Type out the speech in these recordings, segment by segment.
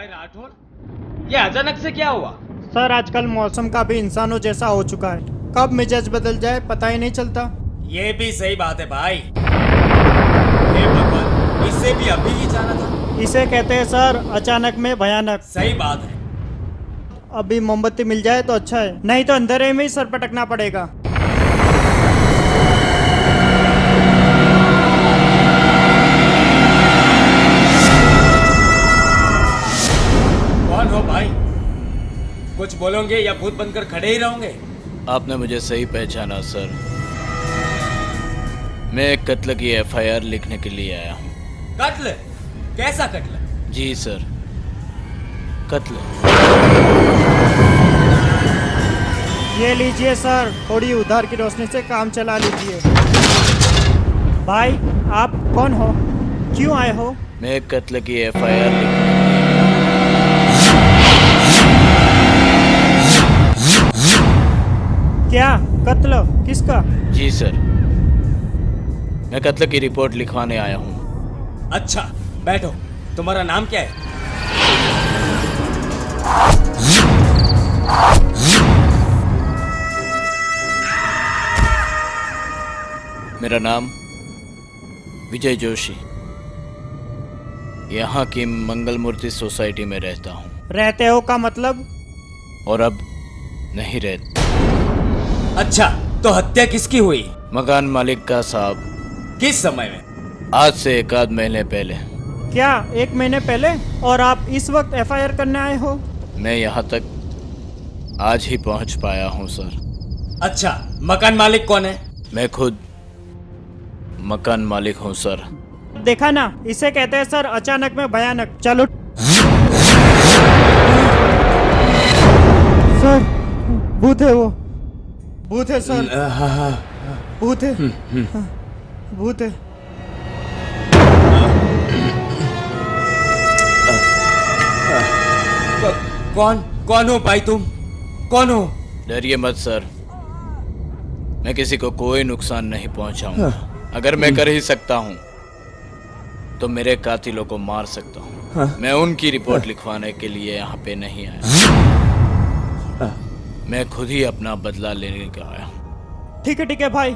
राठौर, ये अचानक से क्या हुआ? सर आजकल मौसम का भी इंसानों जैसा हो चुका है, कब मिजाज बदल जाए पता ही नहीं चलता। ये भी सही बात है भाई। हे भगवान, इसे भी अभी ही जाना था। इसे कहते हैं सर अचानक में भयानक। सही बात है। अभी मोमबत्ती मिल जाए तो अच्छा है, नहीं तो अंधेरे में ही सर पटकना पड़ेगा। कौन हो भाई? कुछ बोलोगे या भूत बनकर खड़े ही रहोगे? आपने मुझे सही पहचाना सर। मैं एक कत्ल की एफआईआर लिखने के लिए आया हूँ। कत्ल? कैसा कत्ल? जी सर, कत्ल। ये लीजिए सर, थोड़ी उधार की रोशनी से काम चला लीजिए। भाई आप कौन हो, क्यों आए हो? मैं एक कत्ल की एफआईआर लिखने क्या कत्ल, किसका? जी सर, मैं कत्ल की रिपोर्ट लिखवाने आया हूँ। अच्छा बैठो। तुम्हारा नाम क्या है? मेरा नाम विजय जोशी, यहाँ की मंगल मूर्ति सोसाइटी में रहता हूँ। रहते हो का मतलब? और अब नहीं रहता। अच्छा, तो हत्या किसकी हुई? मकान मालिक का साहब। किस समय में? आज से एक आध महीने पहले। क्या 1 महीने पहले? और आप इस वक्त एफआईआर करने आए हो? मैं यहाँ तक आज ही पहुँच पाया हूँ सर। अच्छा, मकान मालिक कौन है? मैं खुद मकान मालिक हूँ सर। देखा ना, इसे कहते हैं सर अचानक में भयानक। चलो सर, भूत है वो, भूत है सर, भूत है, भूत है। कौन हो भाई तुम? कौन हो? डरिए मत सर, मैं किसी को कोई नुकसान नहीं पहुंचाऊंगा। अगर मैं कर ही सकता हूं तो मेरे कातिलों को मार सकता हूं। मैं उनकी रिपोर्ट लिखवाने के लिए यहाँ पे नहीं आया, मैं खुद ही अपना बदला लेने का आया हूँ। ठीक है भाई,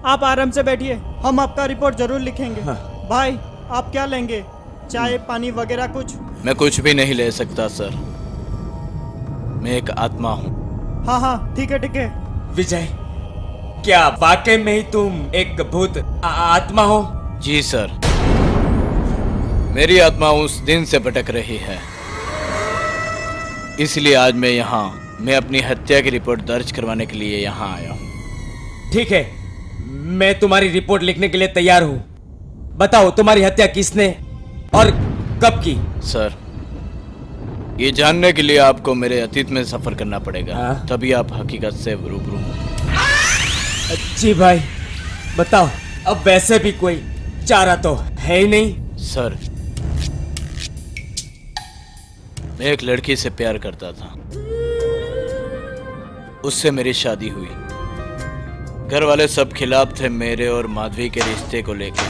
आप आराम से बैठिए, हम आपका रिपोर्ट जरूर लिखेंगे। भाई आप क्या लेंगे, चाय पानी वगैरह कुछ? मैं कुछ भी नहीं ले सकता सर, मैं एक आत्मा हूँ। हाँ ठीक है। विजय, क्या वाकई में ही तुम एक भूत आत्मा हो? जी सर, मेरी आत्मा उस दिन से भटक रही है, इसलिए आज मैं अपनी हत्या की रिपोर्ट दर्ज करवाने के लिए यहाँ आया हूँ। ठीक है, मैं तुम्हारी रिपोर्ट लिखने के लिए तैयार हूँ। बताओ तुम्हारी हत्या किसने और कब की? सर, ये जानने के लिए आपको मेरे अतीत में सफर करना पड़ेगा, तभी आप हकीकत से रूबरू होंगे। जी भाई बताओ। अब वैसे भी कोई चारा तो है ही नहीं। सर, मैं एक लड़की से प्यार करता था, उससे मेरी शादी हुई। घर वाले सब खिलाफ थे मेरे और माधवी के रिश्ते को लेकर।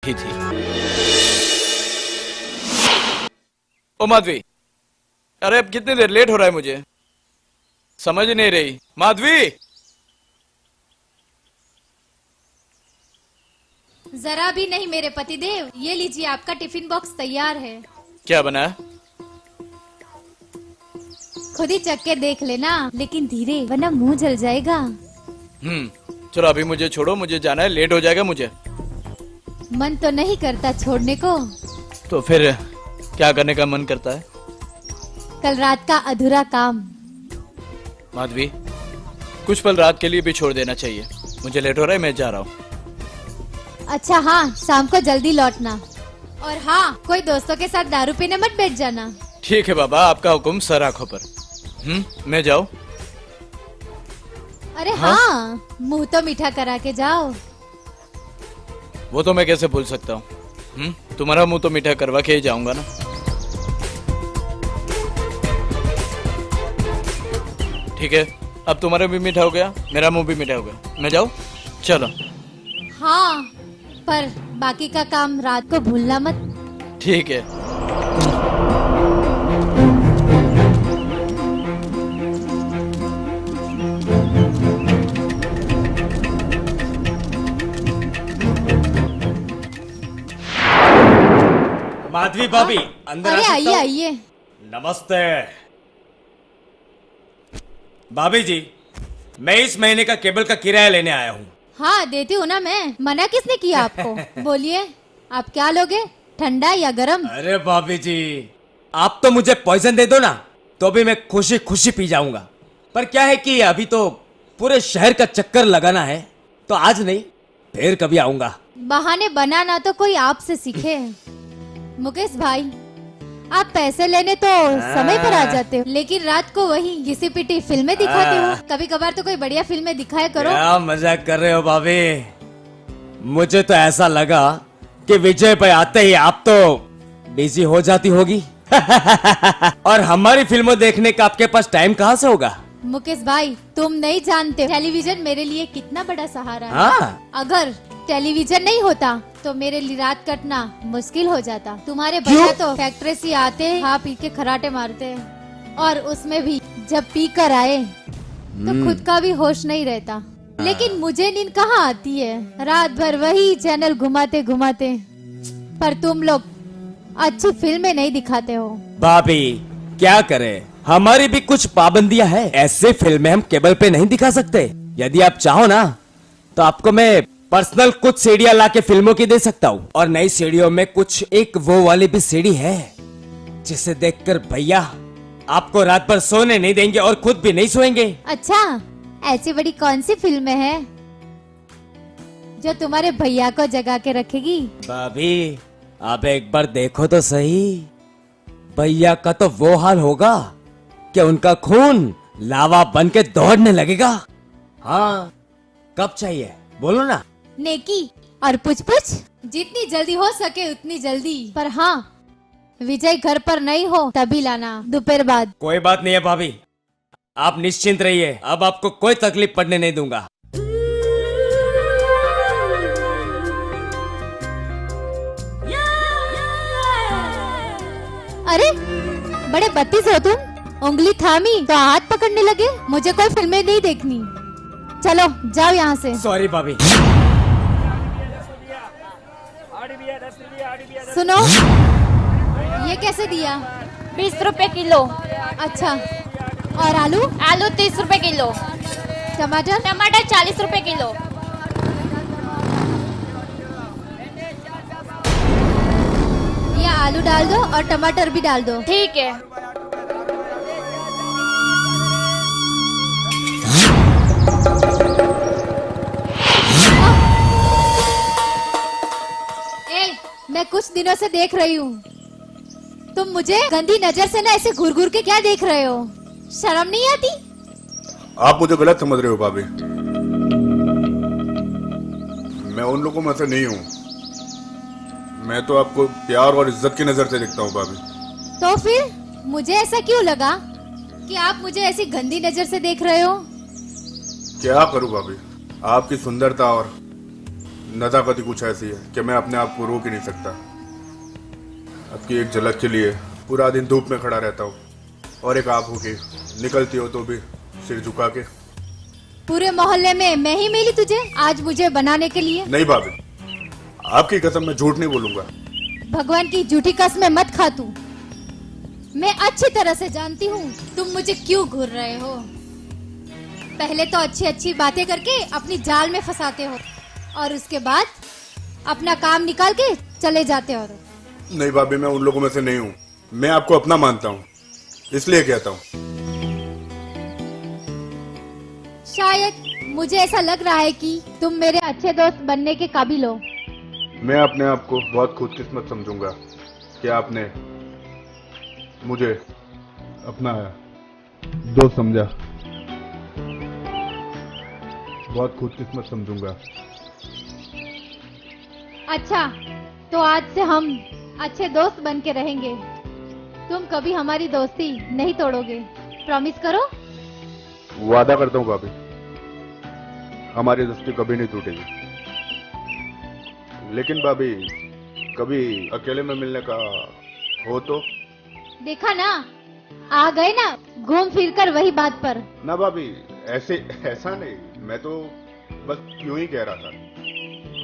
थी ओ माधवी, अरे अब कितनी देर लेट हो रहा है, मुझे समझ नहीं रही। माधवी, जरा भी नहीं मेरे पतिदेव, ये लीजिए आपका टिफिन बॉक्स तैयार है। क्या बना है? खुद ही चख के देख लेना, लेकिन धीरे वरना मुंह जल जाएगा। चलो अभी मुझे छोड़ो, मुझे जाना है, लेट हो जाएगा मुझे। मन तो नहीं करता छोड़ने को, तो फिर क्या करने का मन करता है? कल रात का अधूरा काम। माधवी, कुछ पल रात के लिए भी छोड़ देना चाहिए। मुझे लेट हो रहा है, मैं जा रहा हूँ। अच्छा हाँ, शाम को जल्दी लौटना। और हाँ, कोई दोस्तों के साथ दारू पीने मत बैठ जाना। ठीक है बाबा, आपका हुक्म सर आंखों पर। मैं जाऊँ? अरे हाँ, मुंह तो मीठा करा के जाओ। वो तो मैं कैसे भूल सकता हूँ। तुम्हारा मुंह तो मीठा करवा के ही जाऊंगा ना। ठीक है, अब तुम्हारा भी मीठा हो गया, मेरा मुंह भी मीठा हो गया। मैं जाऊं? चलो। हाँ, पर बाकी का काम रात को भूलना मत। ठीक है। माधवी भाभी, अंदर आ अरे सकता आइए हूं? आइए। नमस्ते भाभी जी, मैं इस महीने का केबल का किराया लेने आया हूँ। हाँ देती हूँ ना मैं, मना किसने किया आपको? बोलिए, आप क्या लोगे, ठंडा या गरम? अरे भाभी जी, आप तो मुझे पॉइजन दे दो ना, तो भी मैं खुशी खुशी पी जाऊंगा। पर क्या है कि अभी तो पूरे शहर का चक्कर लगाना है, तो आज नहीं, फिर कभी आऊंगा। बहाने बनाना तो कोई आपसे सीखे। मुकेश भाई, आप पैसे लेने तो समय पर आ जाते हो, लेकिन रात को वही घिसी पिटी फिल्में दिखाते हो। कभी कभार तो कोई बढ़िया फिल्में दिखाया करो। क्या मजाक कर रहे हो भाभी? मुझे तो ऐसा लगा कि विजय भाई आते ही आप तो बिजी हो जाती होगी। और हमारी फिल्मों देखने का आपके पास टाइम कहाँ से होगा? मुकेश भाई, तुम नहीं जानते टेलीविजन मेरे लिए कितना बड़ा सहारा है। हाँ। अगर टेलीविजन नहीं होता तो मेरे लिए रात कटना मुश्किल हो जाता। तुम्हारे भैया तो फैक्ट्री से आते खा पी के खराटे मारते हैं, और उसमें भी जब पी कर आए तो खुद का भी होश नहीं रहता। लेकिन मुझे नींद कहाँ आती है, रात भर वही चैनल घुमाते घुमाते। पर तुम लोग अच्छी फिल्में नहीं दिखाते हो। भाभी क्या करे, हमारी भी कुछ पाबंदियां हैं। ऐसे फिल्में हम केबल पे नहीं दिखा सकते। यदि आप चाहो ना तो आपको मैं पर्सनल कुछ सीढ़ियां ला के फिल्मों की दे सकता हूँ। और नई सीढ़ियों में कुछ एक वो वाली भी सीढ़ी है जिसे देखकर भैया आपको रात भर सोने नहीं देंगे और खुद भी नहीं सोएंगे। अच्छा, ऐसी बड़ी कौन सी फिल्में हैं जो तुम्हारे भैया को जगा के रखेगी? भाभी आप एक बार देखो तो सही, भैया का तो वो हाल होगा कि उनका खून लावा बन के दौड़ने लगेगा। हाँ, कब चाहिए बोलो ना। नेकी और पुछ पुछ, जितनी जल्दी हो सके उतनी जल्दी। पर हाँ, विजय घर पर नहीं हो तभी लाना, दोपहर बाद। कोई बात नहीं है भाभी, आप निश्चिंत रहिए, अब आपको कोई तकलीफ पड़ने नहीं दूंगा। अरे बड़े बत्तीस हो तुम, उंगली थामी तो हाथ पकड़ने लगे। मुझे कोई फिल्में नहीं देखनी, चलो जाओ यहाँ से। सॉरी भाभी। सुनो, ये कैसे दिया? 20 रुपए किलो। अच्छा, और आलू? आलू 30 रुपए किलो। टमाटर? टमाटर 40 रुपए किलो। ये आलू डाल दो और टमाटर भी डाल दो। ठीक है। मैं कुछ दिनों से देख रही हूँ, तुम मुझे गंदी नजर से ना ऐसे घूर घूर के क्या देख रहे हो? शर्म नहीं आती? आप मुझे गलत समझ रहे हो भाभी, मैं उन लोगों में से नहीं हूँ। मैं तो आपको प्यार और इज्जत की नजर से देखता हूँ भाभी। तो फिर मुझे ऐसा क्यों लगा कि आप मुझे ऐसी गंदी नजर से देख रहे हो? क्या करूँ भाभी, आपकी सुंदरता और नजाकत ही कुछ ऐसी है कि मैं अपने आप को रोक ही नहीं सकता। आपकी एक झलक के लिए पूरा दिन धूप में खड़ा रहता हूँ, और एक आप हो के निकलती हो तो भी सिर झुका के। पूरे मोहल्ले में मैं ही मिली तुझे आज मुझे बनाने के लिए? नहीं भाभी, आपकी कसम मैं झूठ नहीं बोलूंगा। भगवान की झूठी कसमें मत खा तू। मैं अच्छी तरह से जानती हूँ तुम मुझे क्यों घूर रहे हो। पहले तो अच्छी अच्छी बातें करके अपनी जाल में फंसाते हो, और उसके बाद अपना काम निकाल के चले जाते हो। नहीं भाभी, मैं उन लोगों में से नहीं हूँ। मैं आपको अपना मानता हूँ, इसलिए कहता हूँ। शायद मुझे ऐसा लग रहा है कि तुम मेरे अच्छे दोस्त बनने के काबिल हो। मैं अपने आप को बहुत खुशकिस्मत समझूंगा कि आपने मुझे अपना दोस्त समझा। बहुत खुशकिस्मत समझूंगा। अच्छा, तो आज से हम अच्छे दोस्त बन के रहेंगे। तुम कभी हमारी दोस्ती नहीं तोड़ोगे, प्रॉमिस करो। वादा करता हूँ भाभी, हमारी दोस्ती कभी नहीं टूटेगी। लेकिन भाभी, कभी अकेले में मिलने का हो तो? देखा ना, आ गए ना घूम फिर कर वही बात पर। ना भाभी, ऐसा नहीं, मैं तो बस यूं ही कह रहा था।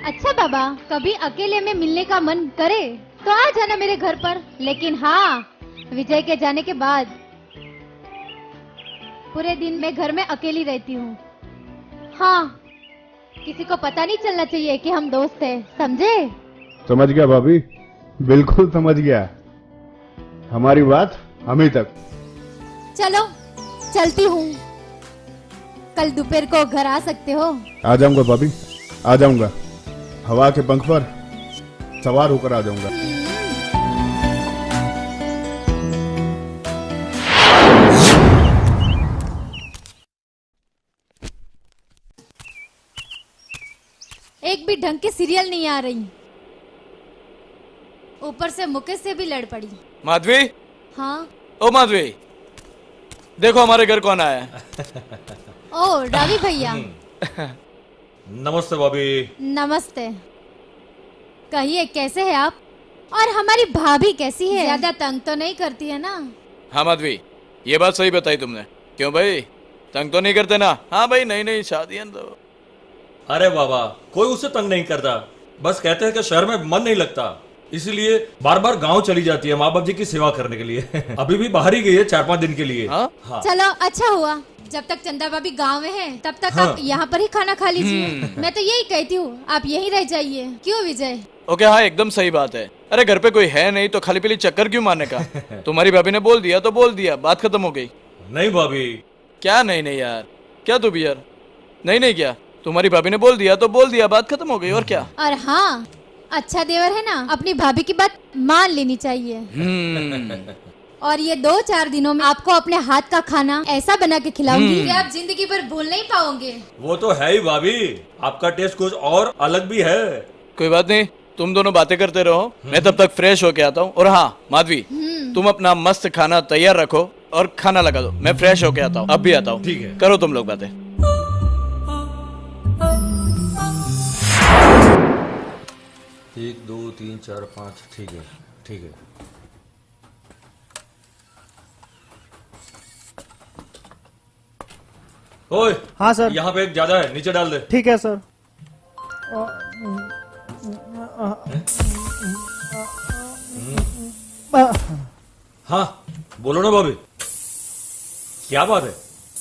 अच्छा बाबा, कभी अकेले में मिलने का मन करे तो आ जाना मेरे घर पर। लेकिन हाँ, विजय के जाने के बाद पूरे दिन मैं घर में अकेली रहती हूँ। हाँ, किसी को पता नहीं चलना चाहिए कि हम दोस्त हैं, समझे? समझ गया भाभी, बिल्कुल समझ गया। हमारी बात हम ही तक। चलो चलती हूँ, कल दोपहर को घर आ सकते हो? आ जाऊंगा भाभी, आ जाऊंगा। हवा के पंख पर सवार होकर आ जाऊंगा। एक भी ढंग की सीरियल नहीं आ रही, ऊपर से मुकेश से भी लड़ पड़ी। माधवी, हाँ? ओ माधवी, देखो हमारे घर कौन आया है। ओ रावी भैया। नमस्ते भाभी। नमस्ते। कहिए कैसे हैं आप? और हमारी भाभी कैसी है? ज्यादा तंग तो नहीं करती है ना? हाँ माधवी, ये बात सही बताई तुमने। क्यों भाई, तंग तो नहीं करते ना? हाँ भाई, नई शादी है तो। अरे बाबा, कोई उसे तंग नहीं करता, बस कहते हैं कि शहर में मन नहीं लगता, इसलिए बार बार गांव चली जाती है माँ बाप जी की सेवा करने के लिए। अभी भी बाहर ही गई है 4-5 दिन के लिए। हाँ? हाँ। चलो अच्छा हुआ, जब तक चंदा भाभी गांव में है तब तक हाँ। आप यहाँ पर ही खाना खा लीजिए। मैं तो यही कहती हूँ, आप यहीं रह जाइए। क्यों विजय? ओके, हाँ एकदम सही बात है। अरे घर पे कोई है नहीं तो खाली पीली चक्कर क्यों मारने का। तुम्हारी भाभी ने बोल दिया तो बोल दिया, बात खत्म हो गई। नहीं भाभी। क्या नहीं यार, क्या तू भी यार? नहीं क्या, तुम्हारी भाभी ने बोल दिया तो बोल दिया, बात खत्म हो गई, और क्या। और हाँ, अच्छा देवर है ना, अपनी भाभी की बात मान लेनी चाहिए। और ये 2-4 दिनों में आपको अपने हाथ का खाना ऐसा बना के खिलाऊंगी कि आप जिंदगी भर भूल नहीं पाओगे। वो तो है ही भाभी, आपका टेस्ट कुछ और अलग भी है। कोई बात नहीं, तुम दोनों बातें करते रहो, मैं तब तक फ्रेश होके आता हूँ। और हाँ माधवी, तुम अपना मस्त खाना तैयार रखो और खाना लगा दो, मैं फ्रेश होके आता हूँ। अब भी आता हूँ। ठीक है। करो तुम लोग बातें। 1 2 3 4 5, ठीक है ठीक है। ओए, हाँ सर। यहाँ पे एक ज्यादा है, नीचे डाल दे। ठीक है सर। हाँ बोलो ना भाभी, क्या बात है?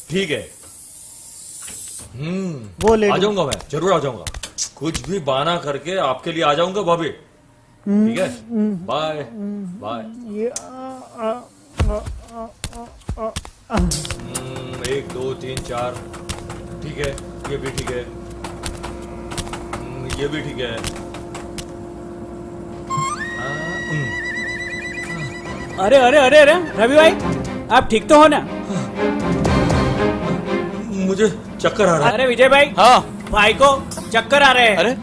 ठीक है। वो ले आ लो। जाऊंगा, मैं जरूर आ जाऊंगा, कुछ भी बहाना करके आपके लिए आ जाऊंगा भाभी। ठीक है, बाय बाय। 1 2 3 4, ठीक है, ये भी ठीक है, ये भी ठीक है। अरे अरे अरे अरे रवि भाई, आप ठीक तो हो ना? मुझे चक्कर आ रहा है। अरे विजय भाई, हाँ भाई को चक्कर आ रहे हैं। अरे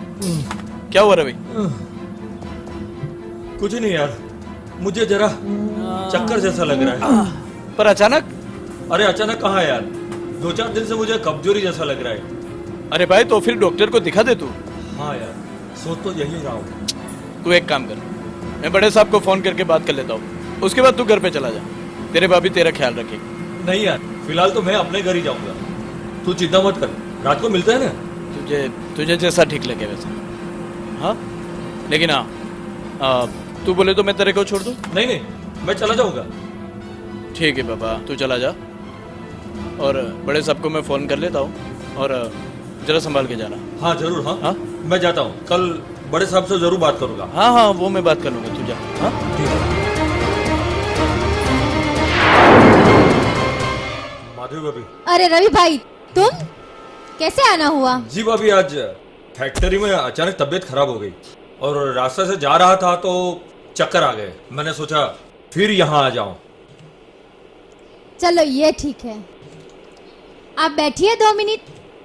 क्या हुआ रवि? कुछ नहीं यार, मुझे जरा चक्कर जैसा लग रहा है। पर अचानक? अरे अचानक कहाँ यार, 2-4 दिन से मुझे कमजोरी जैसा लग रहा है। अरे भाई, तो फिर डॉक्टर को दिखा दे तू। हाँ यार, सोच तो यही रहा हूँ। तू एक काम कर, मैं बड़े साहब को फोन करके बात कर लेता हूँ, उसके बाद तू घर पे चला जा। तेरे भाभी तेरा ख्याल रखेगी। नहीं यार, फिलहाल तो मैं अपने घर ही जाऊंगा, तू चिंता मत कर, रात को मिलते हैं ना। तुझे जैसा ठीक लगे वैसा। हाँ लेकिन हाँ, तू बोले तो मैं तेरे को छोड़ दूँ? नहीं, मैं चला जाऊंगा। ठीक है बाबा, तू चला जा, और बड़े साहब को मैं फोन कर लेता हूँ, और जरा संभाल के जाना। हाँ जरूर। हाँ, हाँ? मैं जाता हूँ, कल बड़े साहब से जरूर बात करूंगा। हाँ वो मैं बात कर लूंगा, तू जा। हाँ ठीक है। माधवी भाभी। अरे रवि भाई, तुम कैसे आना हुआ? जी भाभी, आज फैक्ट्री में अचानक तबीयत खराब हो गई और रास्ते से जा रहा था तो चक्कर आ गए। मैंने सोचा फिर यहाँ आ जाऊं। चलो ये ठीक है, आप बैठिए 2 मिनट,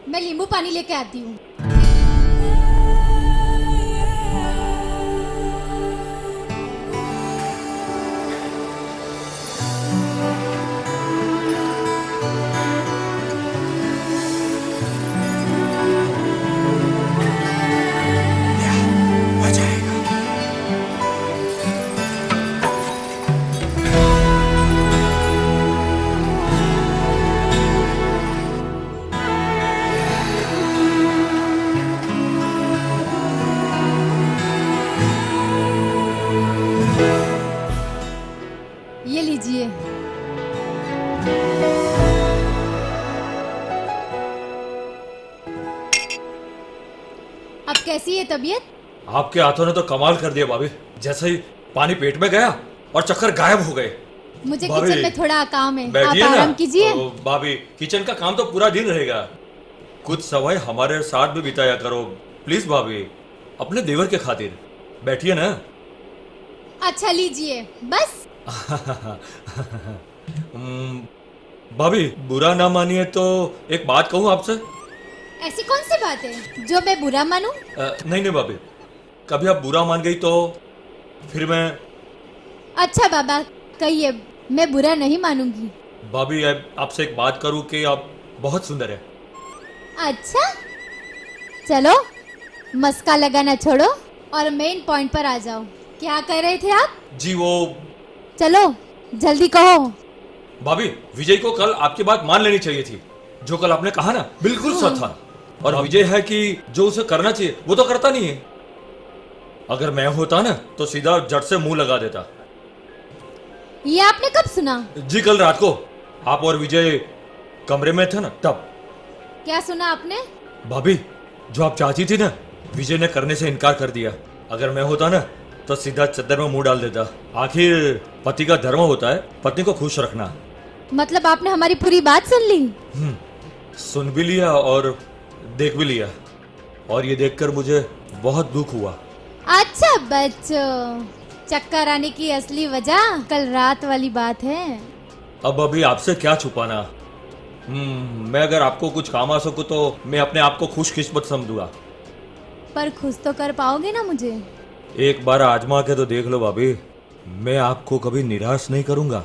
मैं नींबू पानी लेके आती हूँ। तबीयत? आपके हाथों ने तो कमाल कर दिया भाभी। जैसे ही पानी पेट में गया और चक्कर गायब हो गए। मुझे भाभी, किचन में थोड़ा काम है, आप बैठिए ना। आराम कीजिए। ओ, भाभी किचन का काम तो पूरा दिन रहेगा, कुछ समय हमारे साथ भी बिताया करो प्लीज भाभी, अपने देवर के खातिर। बैठिए ना। अच्छा लीजिए बस। भाभी बुरा ना मानिए तो एक बात कहूँ आपसे। ऐसी कौन सी बात है जो मैं बुरा मानूं? नहीं नहीं भाभी, कभी आप बुरा मान गई तो फिर मैं। अच्छा बाबा कहिए, मैं बुरा नहीं मानूंगी। भाभी आपसे एक बात करूं कि आप बहुत सुंदर है। अच्छा चलो मस्का लगाना छोड़ो और मेन पॉइंट पर आ जाओ। क्या कह रहे थे आप? जी वो चलो जल्दी कहो। भाभी विजय को कल आपकी बात मान लेनी चाहिए थी। जो कल आपने कहा ना बिल्कुल सच था। और विजय है कि जो उसे करना चाहिए वो तो करता नहीं है। अगर मैं होता ना तो सीधा जट से मुंह लगा देता। ये आपने कब सुना? जी कल रात को आप और विजय कमरे में थे ना तब। क्या सुना आपने? भाभी जो आप चाहती थी ना विजय ने करने से इनकार कर दिया। अगर मैं होता ना तो सीधा चद्दर में मुंह डाल देता। आखिर पति का धर्म होता है पत्नी को खुश रखना। मतलब आपने हमारी पूरी बात सुन ली? सुन भी लिया और देख भी लिया। और ये देखकर मुझे बहुत दुख हुआ। अच्छा बच्चों, चक्कर आने की असली वजह कल रात वाली बात है। अब अभी आपसे क्या छुपाना। मैं अगर आपको कुछ काम आ सकूं तो मैं अपने आप को खुशकिस्मत समझूंगा। पर खुश तो कर पाओगे ना मुझे? एक बार आजमा के तो देख लो भाभी, मैं आपको कभी निराश नहीं करूंगा।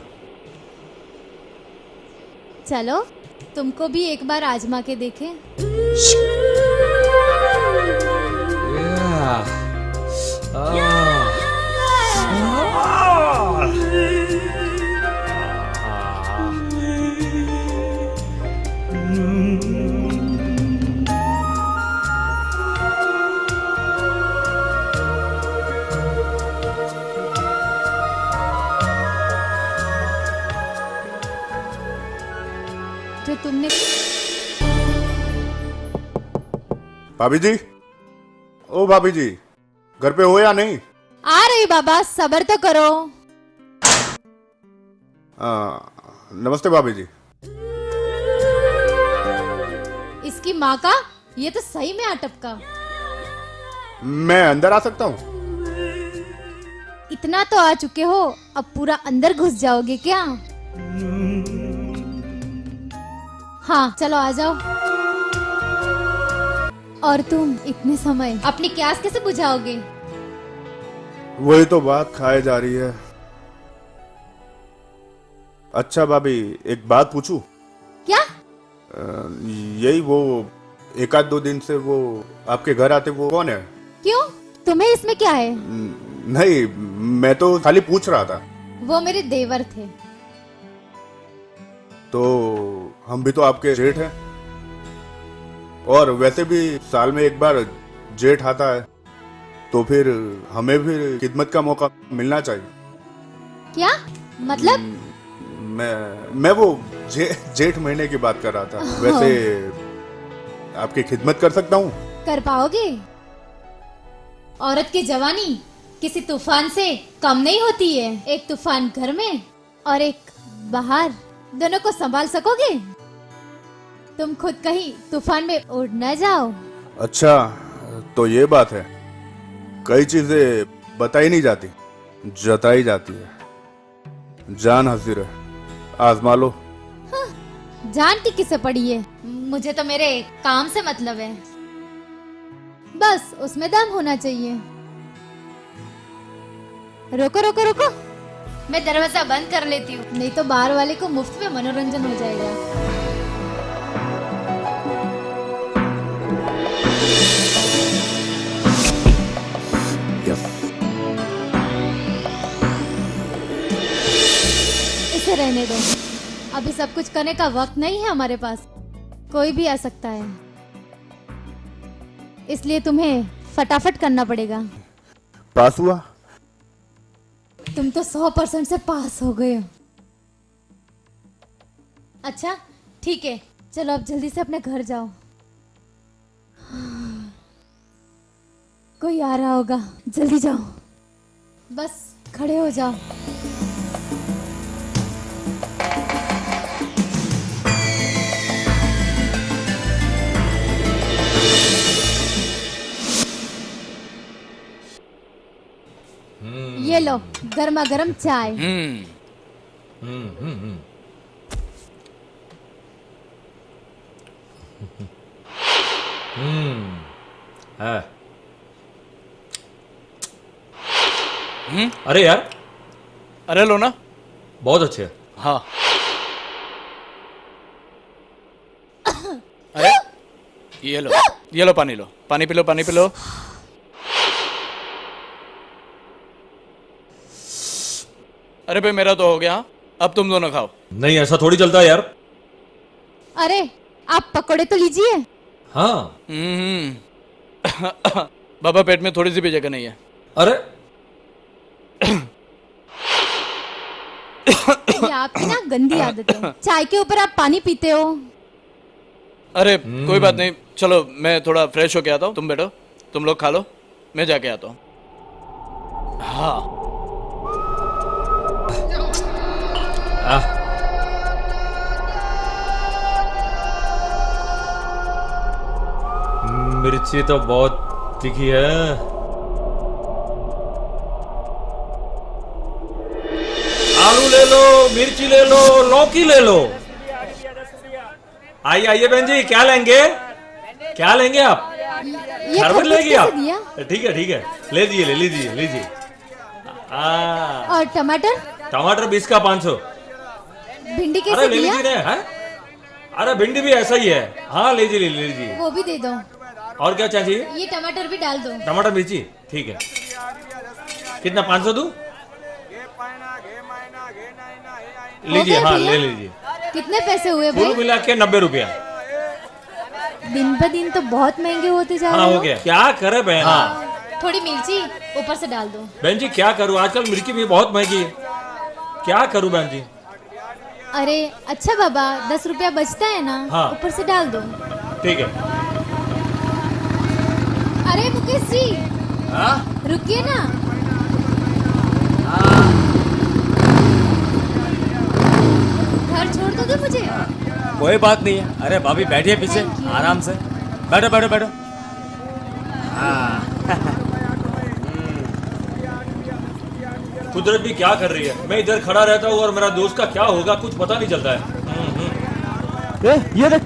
चलो तुमको भी एक बार आजमा के देखें। जो तुमने भाभी जी, ओ भाभी जी, घर पे हो या नहीं? आ रही बाबा, सब्र तो करो। नमस्ते भाभी जी। इसकी माँ का ये तो सही में अटपका। मैं अंदर आ सकता हूँ? इतना तो आ चुके हो, अब पूरा अंदर घुस जाओगे क्या? हाँ चलो आ जाओ। और तुम इतने समय अपनी प्यास कैसे बुझाओगे? वही तो बात खाए जा रही है। अच्छा भाभी, एक बात पूछूं? क्या? यही वो एक आध दो दिन से वो आपके घर आते वो कौन है? क्यों, तुम्हें इसमें क्या है? नहीं, मैं तो खाली पूछ रहा था। वो मेरे देवर थे। तो हम भी तो आपके जेठ हैं, और वैसे भी साल में एक बार जेठ आता है, तो फिर हमें भी खिदमत का मौका मिलना चाहिए। क्या मतलब? मैं वो जेठ महीने की बात कर रहा था। वैसे आपकी खिदमत कर सकता हूँ? कर पाओगे? औरत की जवानी किसी तूफान से कम नहीं होती है। एक तूफान घर में और एक बाहर, दोनों को संभाल सकोगे? तुम खुद कहीं तूफान में उड़ न जाओ। अच्छा तो ये बात है। कई चीजें बताई नहीं जाती, जताई जाती है। जान हाजिर है, आजमा लो। जान की किसे पड़ी है? मुझे तो मेरे काम से मतलब है, बस उसमें दम होना चाहिए। रोको रोको रोको, मैं दरवाजा बंद कर लेती हूँ, नहीं तो बाहर वाले को मुफ्त में मनोरंजन हो जाएगा। इसे रहने दो, अभी सब कुछ करने का वक्त नहीं है हमारे पास। कोई भी आ सकता है, इसलिए तुम्हें फटाफट करना पड़ेगा। पास हुआ? तुम तो 100% से पास हो गए हो। अच्छा ठीक है, चलो अब जल्दी से अपने घर जाओ। कोई आ रहा होगा, जल्दी जाओ। बस खड़े हो जाओ। ये लो गर्मा गर्म चाय। है। अरे यार, अरे लो ना। बहुत अच्छे। हाँ। अरे ये लो पानी लो, पानी पी लो, पानी पी लो। अरे भाई मेरा तो हो गया, अब तुम दोनों खाओ। नहीं, ऐसा थोड़ी चलता है यार। अरे आप पकौड़े तो लीजिए। हाँ। बाबा पेट में थोड़ी सी भी जगह नहीं है। अरे ये आपकी ना गंदी आदत है, चाय के ऊपर आप पानी पीते हो। अरे कोई बात नहीं, चलो मैं थोड़ा फ्रेश होके आता हूँ, तुम बैठो, तुम लोग खा लो, मैं जाके आता हूँ। हाँ। मिर्ची तो बहुत तीखी है। आलू ले लो, मिर्ची ले लो, लौकी ले लो। आइए आइए बहन जी, क्या लेंगे? क्या लेंगे आप? ये खरबूज खरबूज लेंगे कैसे आप? दिया? ठीक है ठीक है, ले लीजिए ले लीजिए लीजिए। और टमाटर? टमाटर 20 का 500। भिंडी अरे कैसे ले दिया? लीजिए ना। अरे भिंडी भी ऐसा ही है। हाँ लीजिए ले लीजिए। वो भी दे दो। और क्या चाहिए? ये टमाटर भी डाल दो। टमाटर मिर्ची ठीक है। कितना 500 दूं? लीजिए, हाँ ले लीजिए। कितने पैसे हुए कुल भाई? मिला के 90 रुपया। दिन ब दिन तो बहुत महंगे होते जा हाँ रहे हो हो। गया। क्या करे बहन? हाँ थोड़ी मिर्ची ऊपर से डाल दो। बहन जी क्या करूँ, आजकल मिर्ची भी बहुत महंगी है। क्या करूँ बहन जी? अरे अच्छा बाबा, 10 रुपया बचता है ना, हाँ। ऊपर से डाल दो। ठीक है। अरे मुकेश जी हाँ? रुकिए ना। घर छोड़ दोगे मुझे? कोई बात नहीं है। अरे भाभी बैठिए पीछे Thank you. आराम से। बैठो बैठो बैठो। हाँ। कुदरत भी क्या कर रही है। मैं इधर खड़ा रहता हूँ और मेरा दोस्त का क्या होगा कुछ पता नहीं चलता है। ये देख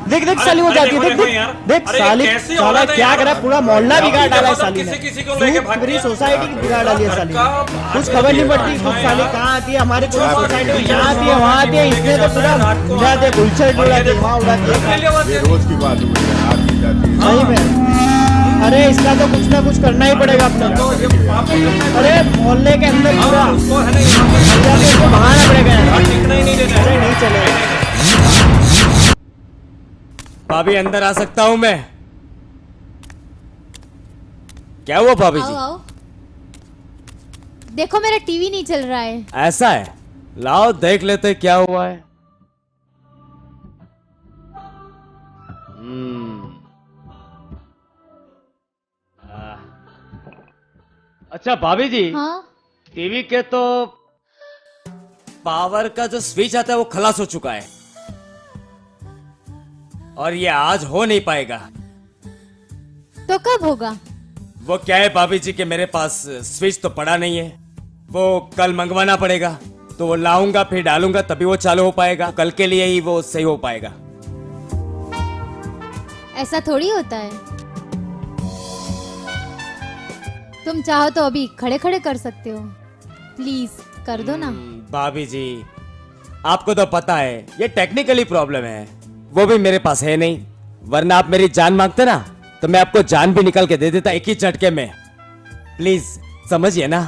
देख देख अरे, साली हो अरे, जाती है। देखो, देख देखो देख यार। देख अरे, ये साली कैसी साला औरत है क्या यार? करा, पूरा मोहल्ला अभी बिगाड़ देखो डाला है तो साली ने। किसी को लेके भाग पूरी गया। सोसाइटी की बिगाड़ डाली है साली ने। का- कुछ खबर नहीं पड़ती, कुछ साली कहाँ आती है हमारी पूरी सोसाइटी में, यहाँ आती है वहाँ आती है। इसने तो पूरा उड़ाते हैं, गुलछट उड़ाती है, वहाँ उड़ाती है। ये रोज की बात हुई है, आती जाती है। सही में। अरे इसका तो कुछ ना कुछ करना ही पड़ेगा अपने को। अरे मोहल्ले के अंदर पूरा इसको भगाना पड़ेगा यार। अरे नहीं चलेगा। भाभी अंदर आ सकता हूँ मैं? क्या हुआ भाभी आओ जी? आओ। देखो मेरा टीवी नहीं चल रहा है। ऐसा है, लाओ देख लेते क्या हुआ है। अच्छा भाभी जी, हाँ टीवी के तो पावर का जो स्विच आता है वो खलास हो चुका है और ये आज हो नहीं पाएगा। तो कब होगा? वो क्या है भाभी जी कि मेरे पास स्विच तो पड़ा नहीं है, वो कल मंगवाना पड़ेगा। तो वो लाऊंगा फिर डालूंगा तभी वो चालू हो पाएगा। कल के लिए ही वो सही हो पाएगा। ऐसा थोड़ी होता है। तुम चाहो तो अभी खड़े खड़े कर सकते हो। प्लीज कर दो ना। भाभी जी आपको तो पता है ये टेक्निकली प्रॉब्लम है, वो भी मेरे पास है नहीं। वरना आप मेरी जान मांगते ना तो मैं आपको जान भी निकाल के दे देता एक ही झटके में। प्लीज समझिए ना।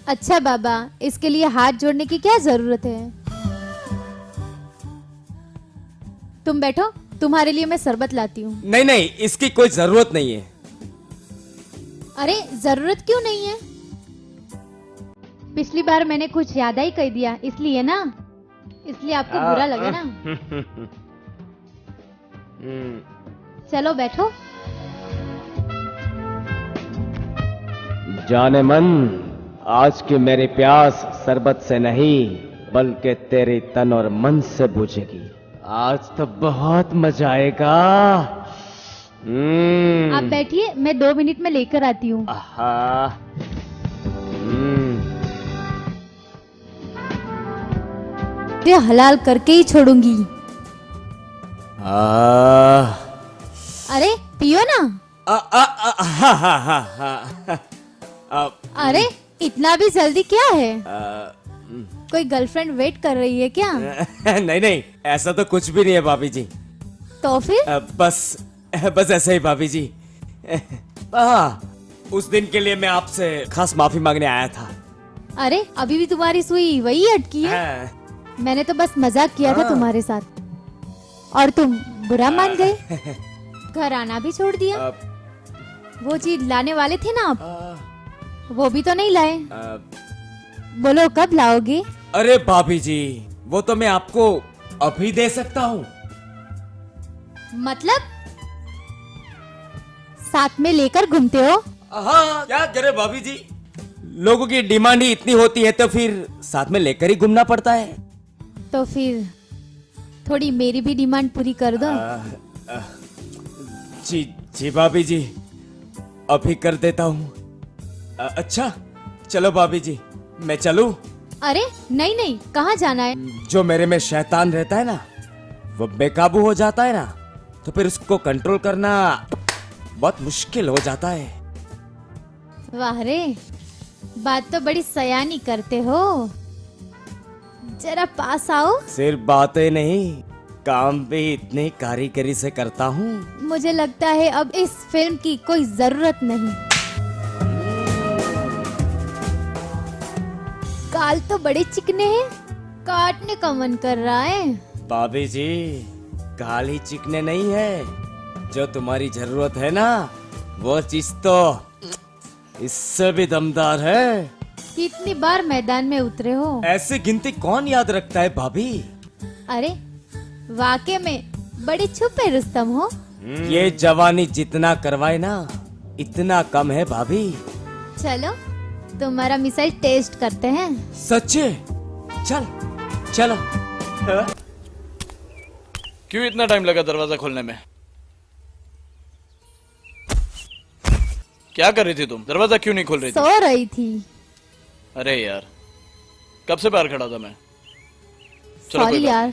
अच्छा बाबा, इसके लिए हाथ जोड़ने की क्या जरूरत है? तुम बैठो, तुम्हारे लिए मैं शरबत लाती हूँ। नहीं नहीं, इसकी कोई जरूरत नहीं है। अरे जरूरत क्यों नहीं है? पिछली बार मैंने कुछ ज्यादा ही कह दिया, इसलिए ना, इसलिए आपको बुरा लगे ना। चलो बैठो। जाने मन, आज की मेरी प्यास शरबत से नहीं बल्कि तेरे तन और मन से बुझेगी। आज तो बहुत मजा आएगा। आप बैठिए, मैं 2 मिनट में लेकर आती हूँ। आहा। ये हलाल करके ही छोड़ूंगी। अरे पियो ना। अरे इतना भी जल्दी क्या है? कोई गर्लफ्रेंड वेट कर रही है क्या? नहीं नहीं, ऐसा तो कुछ भी नहीं है भाभी जी। तो फिर? बस ऐसे ही भाभी जी। उस दिन के लिए मैं आपसे खास माफी मांगने आया था। अरे अभी भी तुम्हारी सुई वही अटकी है। मैंने तो बस मजाक किया था तुम्हारे साथ और तुम बुरा मान गए। घर आना भी छोड़ दिया। वो चीज लाने वाले थे ना आप, वो भी तो नहीं लाए। बोलो कब लाओगे? अरे भाभी जी, वो तो मैं आपको अभी दे सकता हूँ। मतलब साथ में लेकर घूमते हो? हाँ, क्या करे भाभी जी, लोगों की डिमांड ही इतनी होती है तो फिर साथ में लेकर ही घूमना पड़ता है। तो फिर थोड़ी मेरी भी डिमांड पूरी कर दो। जी जी भाभी जी, अभी कर देता हूँ। अच्छा चलो भाभी जी, मैं चलूं? अरे नहीं नहीं, कहाँ जाना है? जो मेरे में शैतान रहता है ना, वो बेकाबू हो जाता है ना, तो फिर उसको कंट्रोल करना बहुत मुश्किल हो जाता है। वाह रे, बात तो बड़ी सयानी करते हो। जरा पास आओ। सिर्फ बातें नहीं, काम भी इतनी कारीगरी से करता हूँ। मुझे लगता है अब इस फिल्म की कोई जरूरत नहीं। गाल तो बड़े चिकने हैं, काटने का मन कर रहा है। भाभी जी, गाल ही चिकने नहीं है, जो तुम्हारी जरूरत है ना, वो चीज तो इससे भी दमदार है। कितनी बार मैदान में उतरे हो? ऐसे गिनती कौन याद रखता है भाभी? अरे वाकई में बड़े छुपे रुस्तम हो। ये जवानी जितना करवाए ना, इतना कम है भाभी। चलो तुम्हारा मिसाइल टेस्ट करते हैं। सच्चे? चल चलो। क्यों इतना टाइम लगा दरवाजा खोलने में? क्या कर रही थी तुम? दरवाजा क्यों नहीं खोल रही थी? सो रही थी। अरे यार, कब से बाहर खड़ा था मैं। चलो सॉरी कोई बात यार।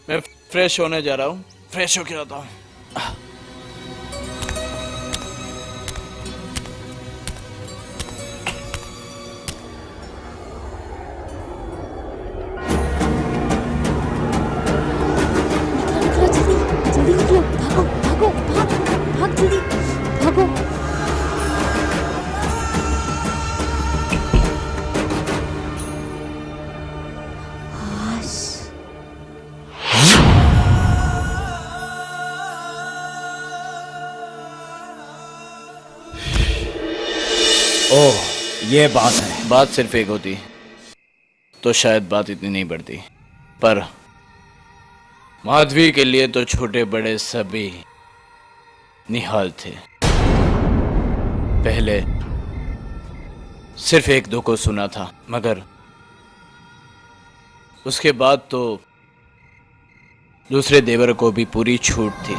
मैं फ्रेश होने जा रहा हूँ, फ्रेश होके आता हूँ। जल्दी निकलो, भागो भागो भाग भाग, जल्दी भागो। ओह, ये बात है। बात सिर्फ एक होती तो शायद बात इतनी नहीं बढ़ती, पर माधवी के लिए तो छोटे बड़े सभी निहाल थे। पहले सिर्फ एक दो को सुना था, मगर उसके बाद तो दूसरे देवर को भी पूरी छूट थी।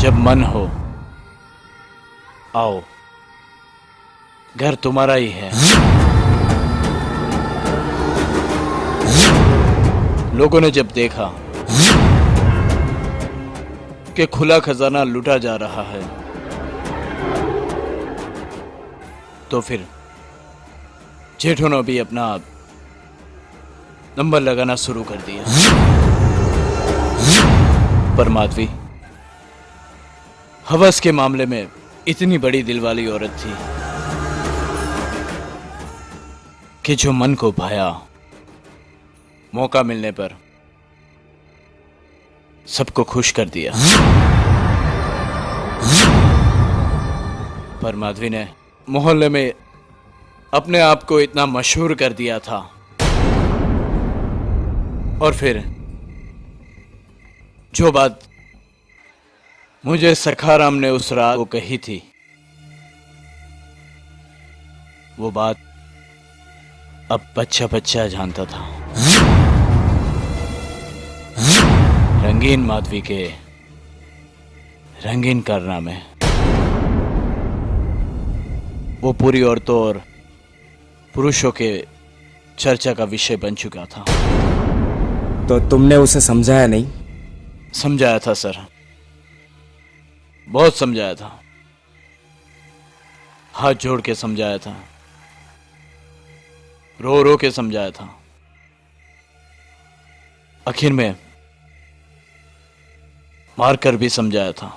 जब मन हो आओ, घर तुम्हारा ही है। लोगों ने जब देखा कि खुला खजाना लूटा जा रहा है, तो फिर जेठों ने भी अपना नंबर लगाना शुरू कर दिया। पर माधवी हवस के मामले में इतनी बड़ी दिलवाली औरत थी कि जो मन को भाया, मौका मिलने पर सबको खुश कर दिया। पर माधवी ने मोहल्ले में अपने आप को इतना मशहूर कर दिया था, और फिर जो बात मुझे सखाराम ने उस रात को कही थी, वो बात अब बच्चा बच्चा जानता था। रंगीन माधवी के रंगीन कारनामे वो पूरी औरतों और पुरुषों के चर्चा का विषय बन चुका था। तो तुमने उसे समझाया नहीं? समझाया था सर, बहुत समझाया था, हाथ जोड़ के समझाया था, रो रो के समझाया था। आखिर में मारकर भी समझाया था।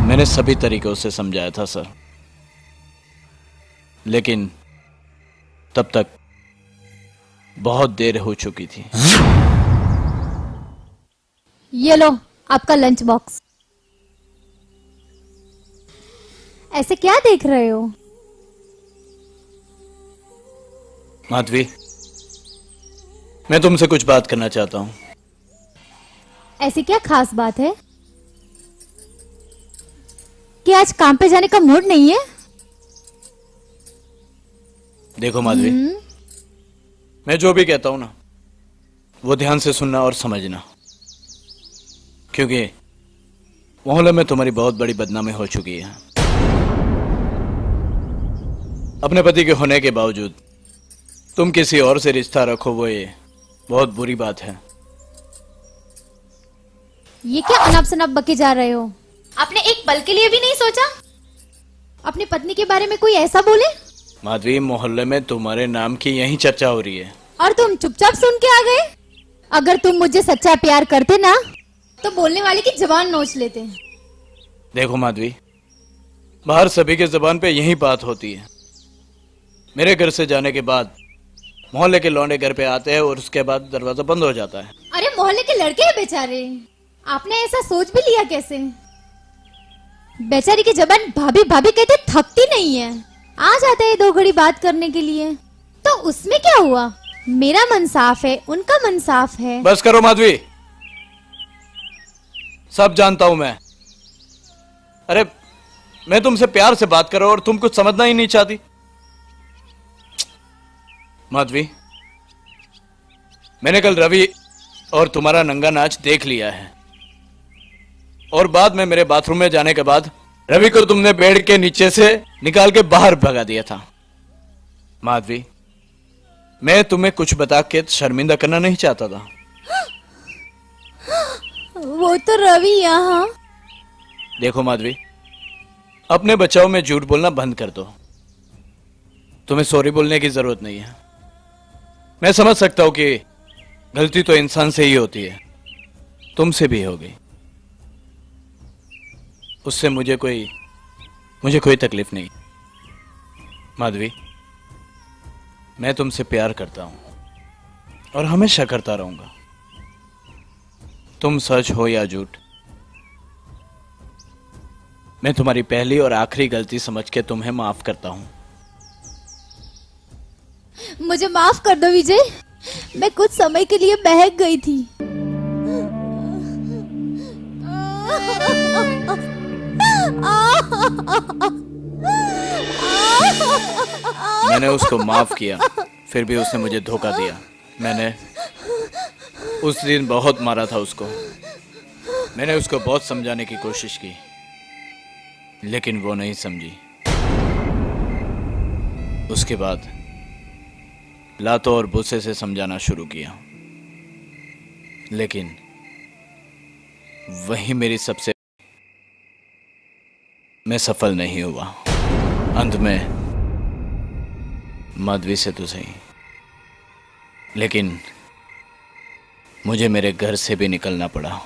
मैंने सभी तरीकों से समझाया था सर, लेकिन तब तक बहुत देर हो चुकी थी। ये लो आपका लंच बॉक्स। ऐसे क्या देख रहे हो? माधवी, मैं तुमसे कुछ बात करना चाहता हूं। ऐसी क्या खास बात है कि आज काम पे जाने का मूड नहीं है? देखो माधवी, मैं जो भी कहता हूं ना, वो ध्यान से सुनना और समझना, क्योंकि मोहल्ले में तुम्हारी बहुत बड़ी बदनामी हो चुकी है। अपने पति के होने के बावजूद तुम किसी और से रिश्ता रखो, वो ये बहुत बुरी बात है। ये क्या अनाप शनाप बके जा रहे हो? आपने एक पल के लिए भी नहीं सोचा? अपनी पत्नी के बारे में कोई ऐसा बोले? माधवी, मोहल्ले में तुम्हारे नाम की यही चर्चा हो रही है और तुम चुपचाप सुन के आ गए? अगर तुम मुझे सच्चा प्यार करते ना, तो बोलने वाले की जबान नोच लेते। देखो माधवी, बाहर सभी के जबान पे यही बात होती है। मेरे घर से जाने के बाद मोहल्ले के लौंडे घर पे आते हैं और उसके बाद दरवाजा बंद हो जाता है। अरे मोहल्ले के लड़के हैं बेचारे, आपने ऐसा सोच भी लिया कैसे? बेचारी की जबान भाभी भाभी कहते थकती नहीं है, आ जाते हैं 2 घड़ी बात करने के लिए, तो उसमें क्या हुआ? मेरा मन साफ है, उनका मन साफ है। बस करो माधवी, सब जानता हूं मैं। अरे मैं तुमसे प्यार से बात कर रहा हूं और तुम कुछ समझना ही नहीं चाहती। माधवी, मैंने कल रवि और तुम्हारा नंगा नाच देख लिया है, और बाद में मेरे बाथरूम में जाने के बाद रवि को तुमने बेड के नीचे से निकाल के बाहर भगा दिया था। माधवी, मैं तुम्हें कुछ बता के शर्मिंदा करना नहीं चाहता था। वो तो रवि यहाँ। देखो माधवी, अपने बचाव में झूठ बोलना बंद कर दो। तुम्हें सॉरी बोलने की जरूरत नहीं है। मैं समझ सकता हूं कि गलती तो इंसान से ही होती है, तुमसे भी होगी, उससे मुझे कोई तकलीफ नहीं। माधवी, मैं तुमसे प्यार करता हूं और हमेशा करता रहूंगा। तुम सच हो या झूठ, मैं तुम्हारी पहली और आखिरी गलती समझ के तुम्हें माफ करता हूं। मुझे माफ कर दो विजय, मैं कुछ समय के लिए बहक गई थी। मैंने उसको माफ किया, फिर भी उसने मुझे धोखा दिया। मैंने उस दिन बहुत मारा था उसको। मैंने उसको बहुत समझाने की कोशिश की, लेकिन वो नहीं समझी। उसके बाद लातों और बुस्से से समझाना शुरू किया, लेकिन वही मेरी सबसे मैं सफल नहीं हुआ। अंत में माधवी से तो सही, लेकिन मुझे मेरे घर से भी निकलना पड़ा।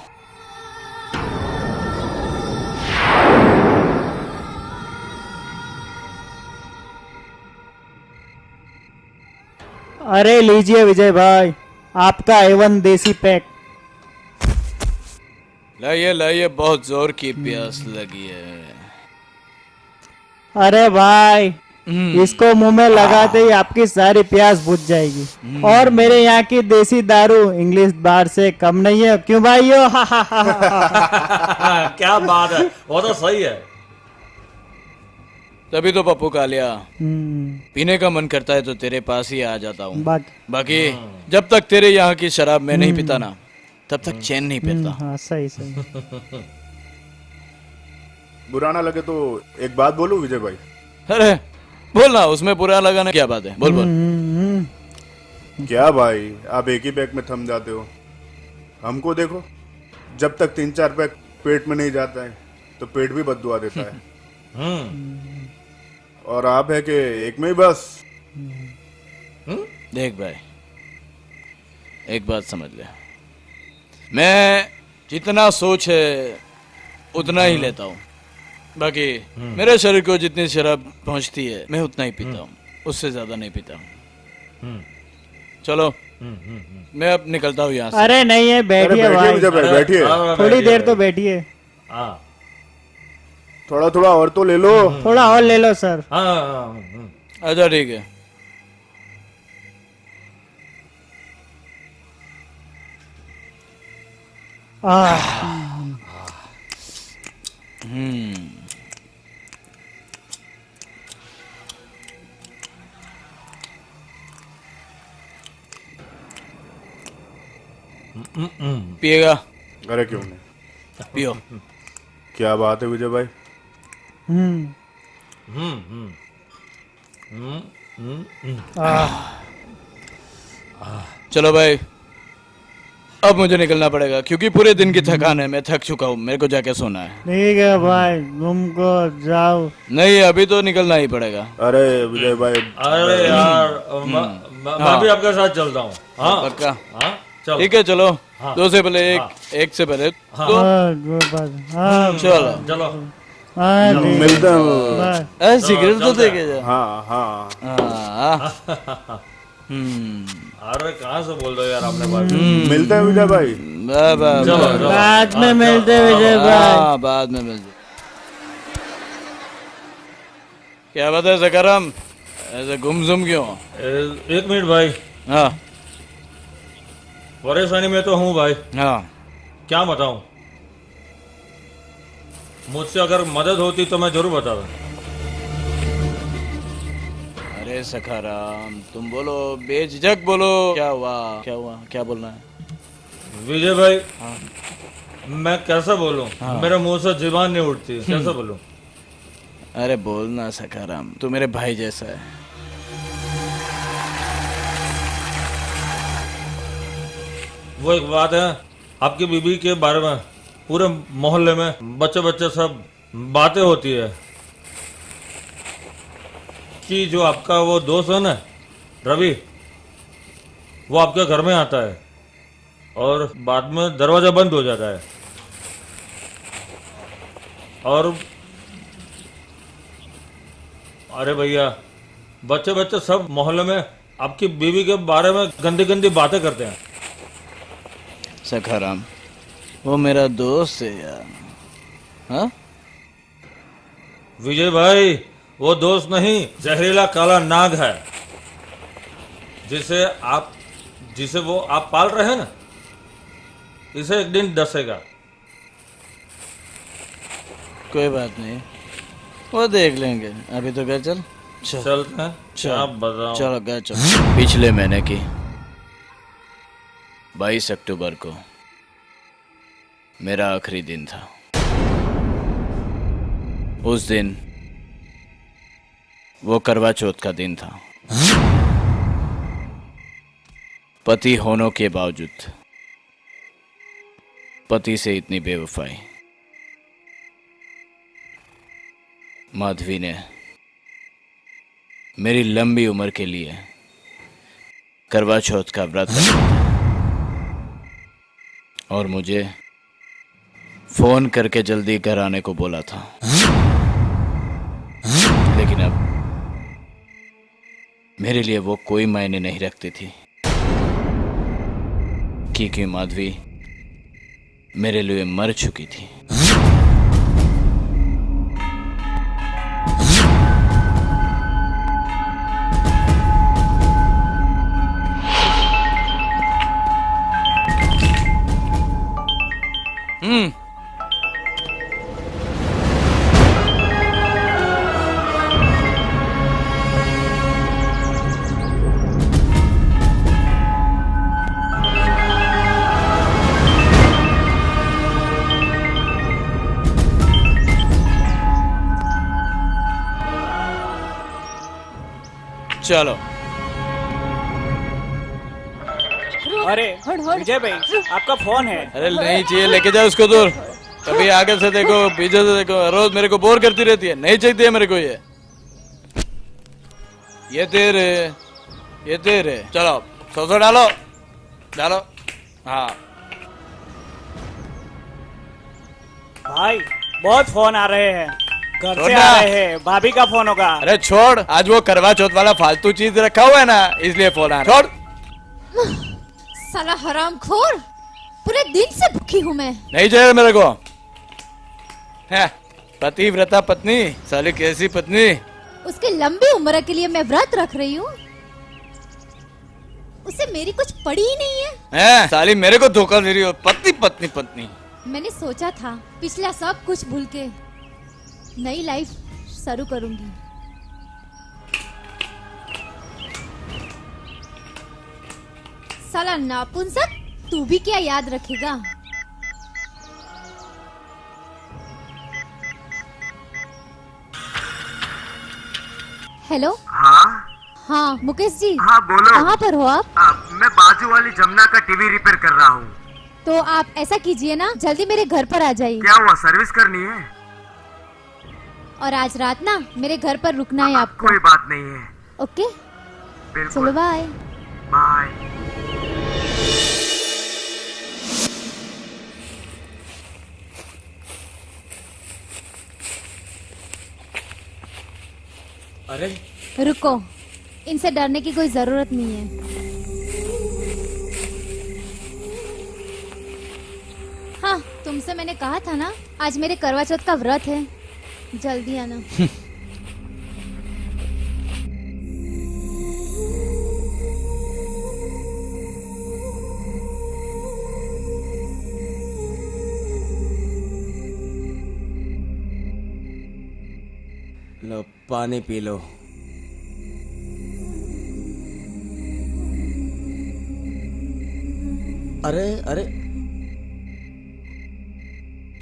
अरे लीजिए विजय भाई, आपका A1 देसी पैक। लाइए लाइए, बहुत जोर की प्यास लगी है। अरे भाई इसको मुंह में लगाते ही आपकी सारी प्यास बुझ जाएगी। और मेरे यहाँ की देसी दारू इंग्लिश बार से कम नहीं है, क्यों भाइयों? क्या बात है, वो तो सही है। तभी तो पप्पू कालिया पीने का मन करता है तो तेरे पास ही आ जाता हूँ। बाकी जब तक तेरे यहाँ की शराब मैं नहीं पीता ना, तब तक चैन नहीं पीता। हाँ सही सही। बुरा ना लगे तो एक बात बोलूं विजय भाई? अरे बोलना, उसमें बुरा लगाना क्या बात है, बोल बोल। क्या भाई, आप एक ही पैक में थम जाते हो। हमको देखो, जब तक 3-4 पैक पेट में नहीं जाता है तो पेट भी बद्दुआ देता है। और आप है कि एक में ही बस। देख भाई, एक बात समझ ले, मैं जितना सोच है उतना ही लेता हूँ। बाकी मेरे शरीर को जितनी शराब पहुंचती है मैं उतना ही पीता हूँ, उससे ज्यादा नहीं पीता हूँ। चलो मैं अब निकलता हूँ यहाँ से। अरे नहीं है, बैठिए भाई, विजय भाई बैठिए। थोड़ी देर तो बैठिए। थोड़ा थोड़ा और तो ले लो। थोड़ा और ले लो सर। अच्छा ठीक है। पिएगा? अरे क्यों नहीं, पियो। क्या बात है विजय भाई? चलो भाई, अब मुझे निकलना पड़ेगा क्योंकि पूरे दिन की थकान है, मैं थक चुका हूँ, मेरे को जाके सोना है। ठीक है भाई, तुमको जाओ। नहीं, अभी तो निकलना ही पड़ेगा। अरे विजय भाई, अरे यार, मैं भी आपके साथ चलता हूँ। हाँ पक्का? हाँ चलो। ठीक है चलो। दो से पहले एक, एक से पहले दो। चलो चलो। मिलता हूँ। सिगरेट तो देके जा। हाँ हाँ। अरे कहाँ से बोल रहे हो यार आपने बात? मिलता है विजय भाई। बाद में मिलते विजय भाई। बाद में मिलते। क्या बात है सकारम, ऐसे गुमसुम क्यों? एक मिनट भाई। हाँ परेशानी में तो हूँ भाई। हाँ क्या बताऊं? मुझसे अगर मदद होती तो मैं जरूर बताता। अरे सखाराम तुम बोलो, बेझिझक बोलो। क्या हुआ, क्या हुआ, क्या बोलना है? विजय भाई, मैं कैसा बोलूं? मेरे मुंह से जुबान नहीं उठती, कैसा बोलूं? अरे बोलना सखाराम, तू मेरे भाई जैसा है। वो एक बात है, आपकी बीबी के बारे में पूरे मोहल्ले में बच्चे बच्चे सब बातें होती है कि जो आपका वो दोस्त है ना रवि, वो आपके घर में आता है और बाद में दरवाजा बंद हो जाता है। और अरे भैया, बच्चे बच्चे सब मोहल्ले में आपकी बीवी के बारे में गंदी गंदी बातें करते हैं। सखाराम, वो मेरा दोस्त है यार। हाँ विजय भाई, वो दोस्त नहीं, जहरीला काला नाग है जिसे वो आप पाल रहे हैं ना, इसे एक दिन डसेगा। कोई बात नहीं, वो देख लेंगे। अभी तो घर चल। चलते हैं। क्या बताऊं? चलो घर चल। पिछले महीने की 22 अक्टूबर को मेरा आखिरी दिन था। उस दिन वो करवा चौथ का दिन था। पति होने के बावजूद पति से इतनी बेवफाई। माधवी ने मेरी लंबी उम्र के लिए करवा चौथ का व्रत रखा और मुझे फोन करके जल्दी घर आने को बोला था। लेकिन अब मेरे लिए वो कोई मायने नहीं रखती थी, क्योंकि माधवी मेरे लिए मर चुकी थी। चलो। अरे विजय भाई, आपका फोन है। अरे नहीं चाहिए, लेके जाओ उसको दूर। कभी आगे से देखो, पीछे से देखो, रोज मेरे को बोर करती रहती है। नहीं चाहिए मेरे को ये तेरे। चलो सौ डालो डालो। हाँ भाई बहुत फोन आ रहे हैं, घर से छोड़ना। आ रहे हैं, भाभी का फोन होगा। अरे छोड़, आज वो करवा चौथ वाला फालतू चीज रखा हुआ है ना, इसलिए फोन आ रहा है। छोड़। साला हरामखोर, पूरे दिन से भूखी हूँ मैं। नहीं चाहिए मेरे को। है पतिव्रता पत्नी, साली कैसी पत्नी। उसकी लंबी उम्र के लिए मैं व्रत रख रही हूँ, उसे मेरी कुछ पड़ी ही नहीं है। साली मेरे को धोखा दे रही हो। पत्नी पत्नी पत्नी। मैंने सोचा था पिछला सब कुछ भूल के नई लाइफ शुरू करूंगी। साला नापुंसक, तू भी क्या याद रखेगा। हेलो। हाँ मुकेश जी। हाँ बोलो। कहाँ पर हो आप? मैं बाजू वाली जमुना का टीवी रिपेयर कर रहा हूँ। तो आप ऐसा कीजिए ना, जल्दी मेरे घर पर आ जाइए। क्या हुआ, सर्विस करनी है? और आज रात ना मेरे घर पर रुकना है आपको। कोई बात नहीं है। ओके बिल्कुल। चलो बाय। बाय। अरे रुको, इनसे डरने की कोई जरूरत नहीं है। हाँ तुमसे मैंने कहा था ना, आज मेरे करवा चौथ का व्रत है, जल्दी आना। लो पानी पी लो। अरे अरे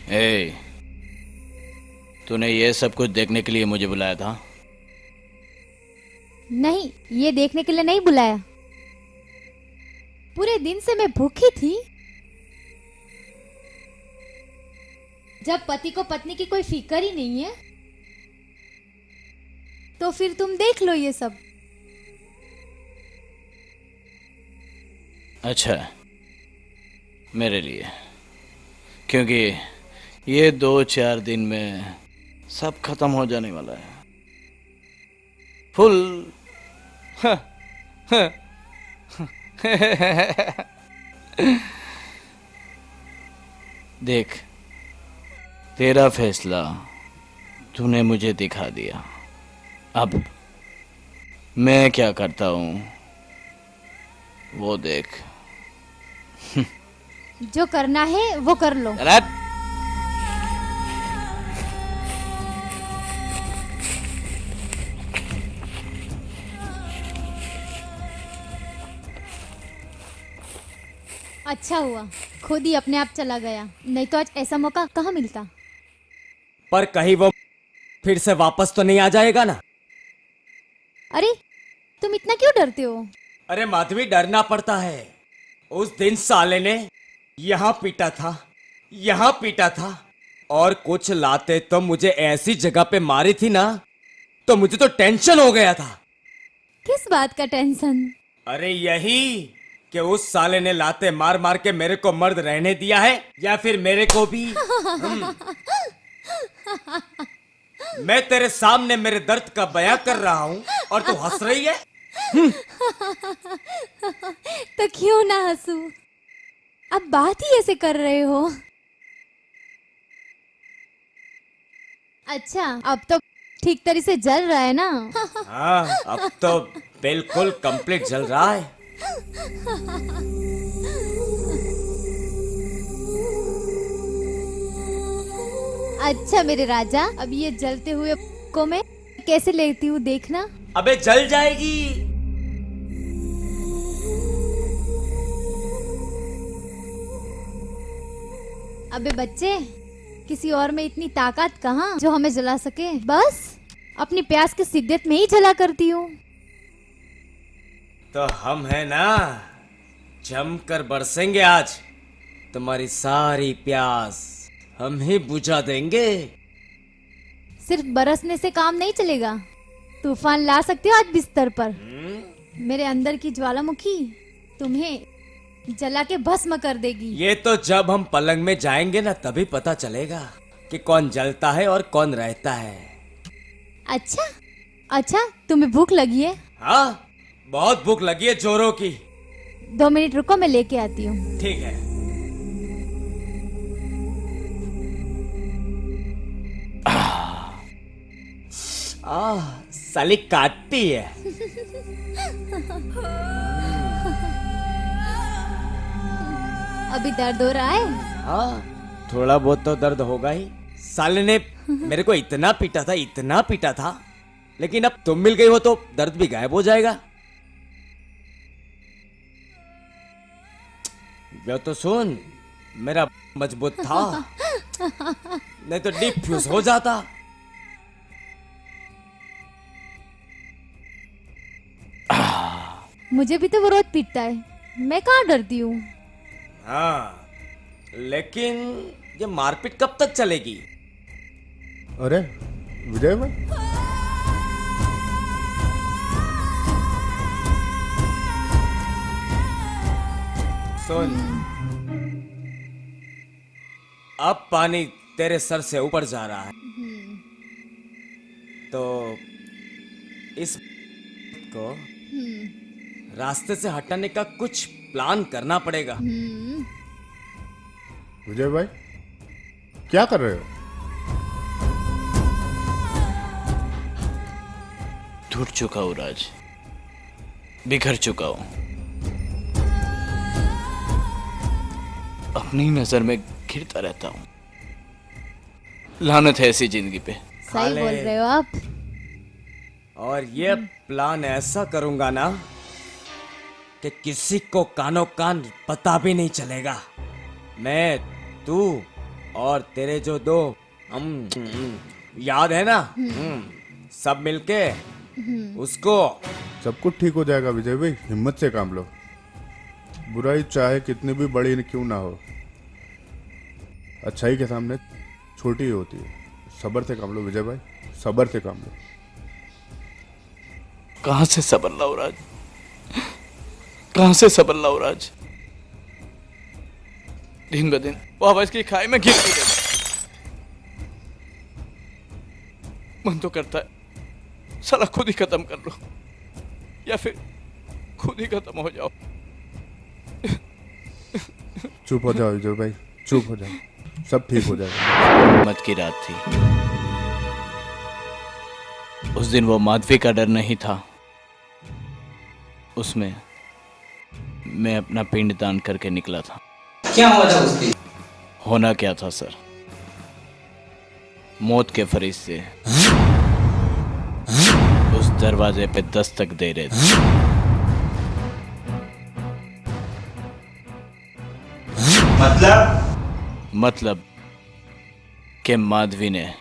ए, तूने ये सब कुछ देखने के लिए मुझे बुलाया था? नहीं, ये देखने के लिए नहीं बुलाया। पूरे दिन से मैं भूखी थी। जब पति को पत्नी की कोई फिक्र ही नहीं है, तो फिर तुम देख लो ये सब। अच्छा, मेरे लिए, क्योंकि ये 2-4 दिन में सब खत्म हो जाने वाला है। फुल देख, तेरा फैसला तूने मुझे दिखा दिया। अब मैं क्या करता हूँ वो देख। जो करना है वो कर लो। अच्छा हुआ खुद ही अपने आप चला गया, नहीं तो आज ऐसा मौका कहाँ मिलता। पर कहीं वो फिर से वापस तो नहीं आ जाएगा ना? अरे तुम इतना क्यों डरते हो? अरे माधवी, डरना पड़ता है। उस दिन साले ने यहाँ पीटा था और कुछ लाते तो मुझे ऐसी जगह पे मारी थी ना, तो मुझे तो टेंशन हो गया था। किस बात का टेंशन? अरे यही कि उस साले ने लाते मार मार के मेरे को मर्द रहने दिया है, या फिर मेरे को भी। मैं तेरे सामने मेरे दर्द का बयां कर रहा हूँ और तू हंस रही है। तो क्यों ना हंसू, अब बात ही ऐसे कर रहे हो। अच्छा, अब तो ठीक तरह से जल रहा है ना? हाँ, अब तो बिल्कुल कंप्लीट जल रहा है। अच्छा मेरे राजा, अब ये जलते हुए को मैं कैसे लेती हूँ देखना। अबे जल जाएगी। अबे बच्चे, किसी और में इतनी ताकत कहाँ जो हमें जला सके। बस अपनी प्यास की शिद्दत में ही जला करती हूँ। तो हम है ना, जमकर बरसेंगे आज। तुम्हारी सारी प्यास हम ही बुझा देंगे। सिर्फ बरसने से काम नहीं चलेगा, तूफान ला सकते हो आज बिस्तर पर। मेरे अंदर की ज्वालामुखी तुम्हें जला के भस्म कर देगी। ये तो जब हम पलंग में जाएंगे ना तभी पता चलेगा कि कौन जलता है और कौन रहता है। अच्छा अच्छा, तुम्हें भूख लगी है? हाँ, बहुत भूख लगी है जोरों की। 2 मिनट रुको, मैं लेके आती हूँ। ठीक है। साली काटती है। अभी दर्द हो रहा है? हाँ, थोड़ा बहुत तो दर्द होगा ही। साले ने मेरे को इतना पीटा था, लेकिन अब तुम मिल गई हो तो दर्द भी गायब हो जाएगा। ये तो सुन, मेरा मजबूत था, नहीं तो डीप फ्यूज हो जाता। मुझे भी तो वो रोज पीटता है, मैं कहाँ डरती हूँ। हाँ, लेकिन ये मारपीट कब तक चलेगी? अरे विजय भाई, सुन, अब पानी तेरे सर से ऊपर जा रहा है, तो इस को रास्ते से हटाने का कुछ प्लान करना पड़ेगा। विजय भाई क्या कर रहे हो? टूट चुका हूँ राज, बिखर चुका हूँ, अपनी नजर में गिरता रहता हूँ। लानत है ऐसी जिंदगी पे। सही बोल रहे हो आप। और ये प्लान ऐसा करूंगा ना कि किसी को कानो कान पता भी नहीं चलेगा। मैं, तू और तेरे जो 2 याद है ना, सब मिलके उसको। सब कुछ ठीक हो जाएगा विजय भाई, हिम्मत से काम लो। बुराई चाहे कितनी भी बड़ी क्यों ना हो, अच्छाई के सामने छोटी ही होती है। सब्र से काम लो विजय भाई, सब्र से काम लो। कहां से सब्र लाऊं राज, कहां से सब्र लाऊं राज। दिन ब दिन वो आवाज की खाई में गिर गिर मन तो करता है साला खुद ही खत्म कर लो, या फिर खुद ही खत्म हो जाओ। चुप हो जाओ विजय भाई, चुप हो जाओ, सब ठीक हो जाएगा। मत की रात थी, उस दिन वो माधवी का डर नहीं था, उसमें मैं अपना पिंड दान करके निकला था। क्या हुआ था उस दिन? होना क्या था सर, मौत के फरिश्ते उस दरवाजे पे दस्तक दे रहे थे। मतलब कि माधवी ने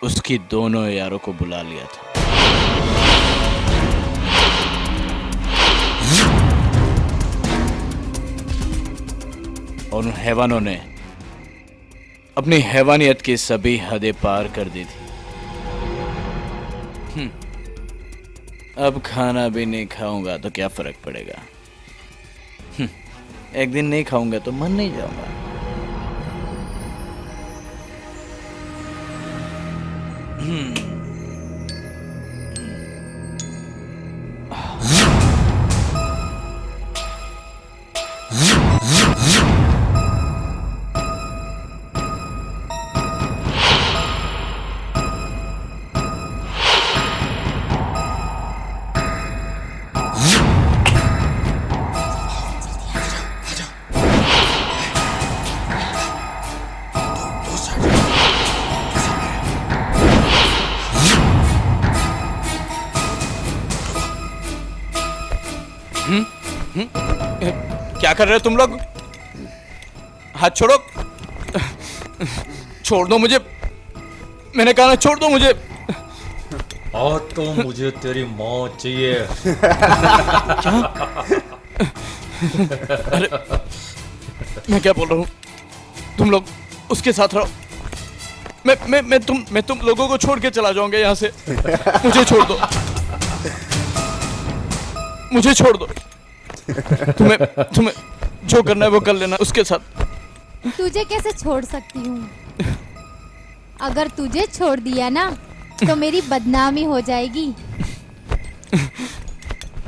उसकी दोनों यारों को बुला लिया था। और उन हैवानों ने अपनी हैवानियत की सभी हदें पार कर दी थी। अब खाना भी नहीं खाऊंगा तो क्या फर्क पड़ेगा। एक दिन नहीं खाऊंगा तो मन नहीं जाऊंगा। कर रहे हो तुम लोग? हाथ छोड़ो, छोड़ दो मुझे, मैंने कहा ना छोड़ दो मुझे। और तो मुझे तेरी मौत चाहिए। अरे मैं क्या बोल रहा हूँ, तुम लोग उसके साथ रहो, मैं तुम लोगों को छोड़ के चला जाऊंगा यहाँ से। मुझे छोड़ दो, मुझे छोड़ दो। तुम्हें जो करना है वो कर लेना उसके साथ। तुझे कैसे छोड़ सकती हूँ? अगर तुझे छोड़ दिया ना तो मेरी बदनामी हो जाएगी।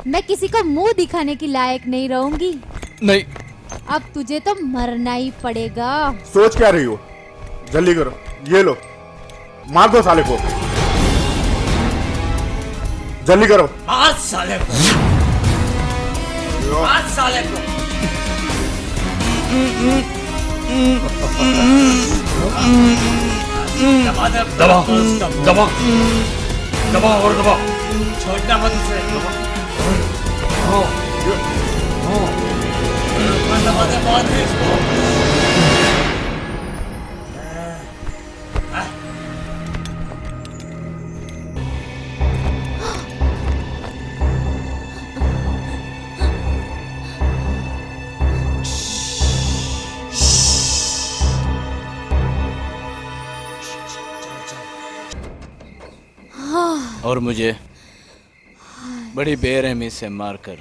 मैं किसी को मुंह दिखाने की लायक नहीं रहूंगी। नहीं, अब तुझे तो मरना ही पड़ेगा। सोच क्या रही हो? जल्दी करो, ये लो, मार दो साले को, जल्दी करो। मार साले को, मार साले को। दबा दबा दबा और दबा, छोड़ना मत उसे। दबा दे, मार दे इसको। और मुझे बड़ी बेरहमी से मारकर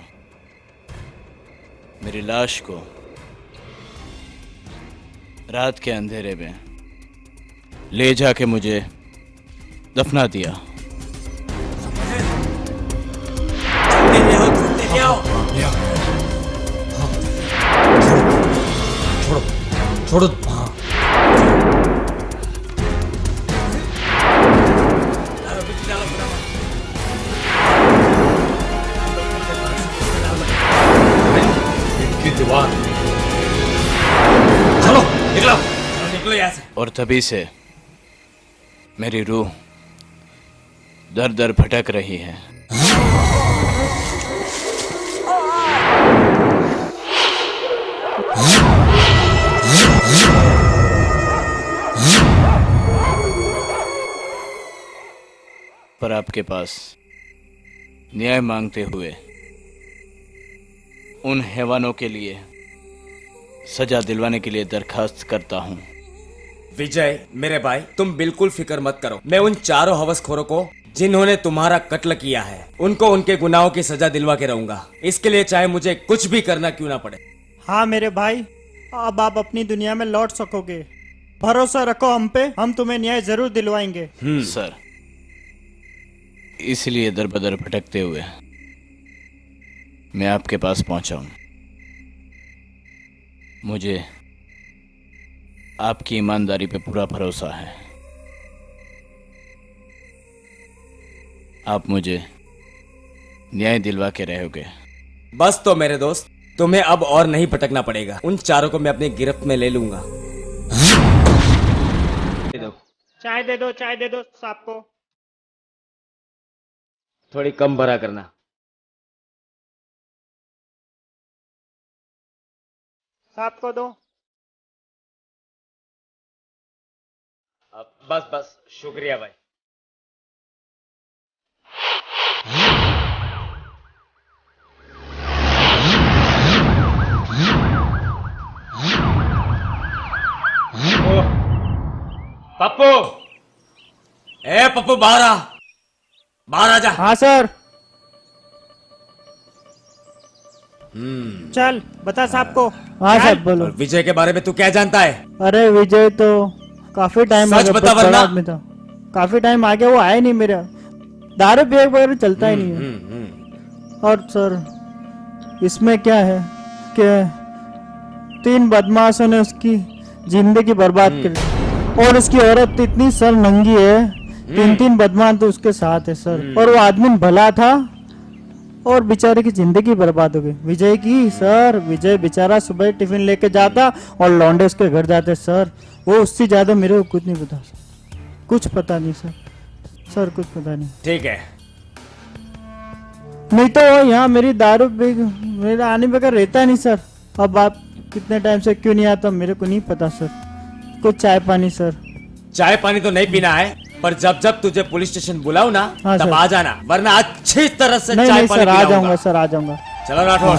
मेरी लाश को रात के अंधेरे में ले जाके मुझे दफना दिया। छोड़ो छोड़ो। दीवार, चलो निकलो, निकलो यहाँ से। और तभी से मेरी रूह दर दर भटक रही है। पर आपके पास न्याय मांगते हुए उन हैवानों के लिए सजा दिलवाने के लिए दरखास्त करता हूँ। विजय मेरे भाई, तुम बिल्कुल फिक्र मत करो। मैं उन चारों हवसखोरों को जिन्होंने तुम्हारा कत्ल किया है, उनको उनके गुनाहों की सजा दिलवा के रहूंगा। इसके लिए चाहे मुझे कुछ भी करना क्यों ना पड़े। हाँ मेरे भाई, अब आप अपनी दुनिया में लौट सकोगे। भरोसा रखो हम पे, हम तुम्हें न्याय जरूर दिलवाएंगे। सर, इसलिए दर बदर भटकते हुए मैं आपके पास पहुंचा हूं। मुझे आपकी ईमानदारी पे पूरा भरोसा है। आप मुझे न्याय दिलवा के रहोगे। बस तो मेरे दोस्त, तुम्हें अब और नहीं भटकना पड़ेगा। उन चारों को मैं अपनी गिरफ्त में ले लूंगा। चाय दे दो, चाय दे दो साहब को। थोड़ी कम भरा करना। साहब को दो। बस बस, शुक्रिया भाई। पप्पू, ए पप्पू, बाहर आ, बाहर आ जा। हाँ सर। चल बता साहब को। हाँ साहब बोलो। और विजय के बारे में तू क्या जानता है? अरे विजय तो काफी टाइम सच बता वरना। आदमी था, काफी टाइम आगे वो आया नहीं मेरा। दारू पिए वगैरह चलता ही नहीं है। और सर इसमें क्या है कि 3 बदमाशों ने उसकी जिंदगी बर्बाद कर दी। और उसकी औरत इतनी सर नंगी है, 3 बदमाश तो उसके साथ है सर। और वो आदमी भला था और बेचारे की जिंदगी बर्बाद हो गई विजय की। सर विजय बेचारा सुबह टिफिन लेके जाता और लौंडे उसके घर जाते सर। वो उससे ज्यादा मेरे को कुछ नहीं पता, कुछ पता नहीं सर। सर कुछ पता नहीं। ठीक है, नहीं तो वो यहाँ मेरी दारू मेरा आने बगैर रहता नहीं सर। अब आप कितने टाइम से क्यों नहीं आता मेरे को नहीं पता सर। कुछ चाय पानी सर। चाय पानी तो नहीं पीना है, पर जब जब तुझे पुलिस स्टेशन बुलाऊं ना हाँ, तब सर। आ जाना, वरना अच्छी तरह से नहीं चाय नहीं पानी सर, आ पिलाऊंगा। जाऊंगा सर, आ जाऊंगा। चलो राठौड़।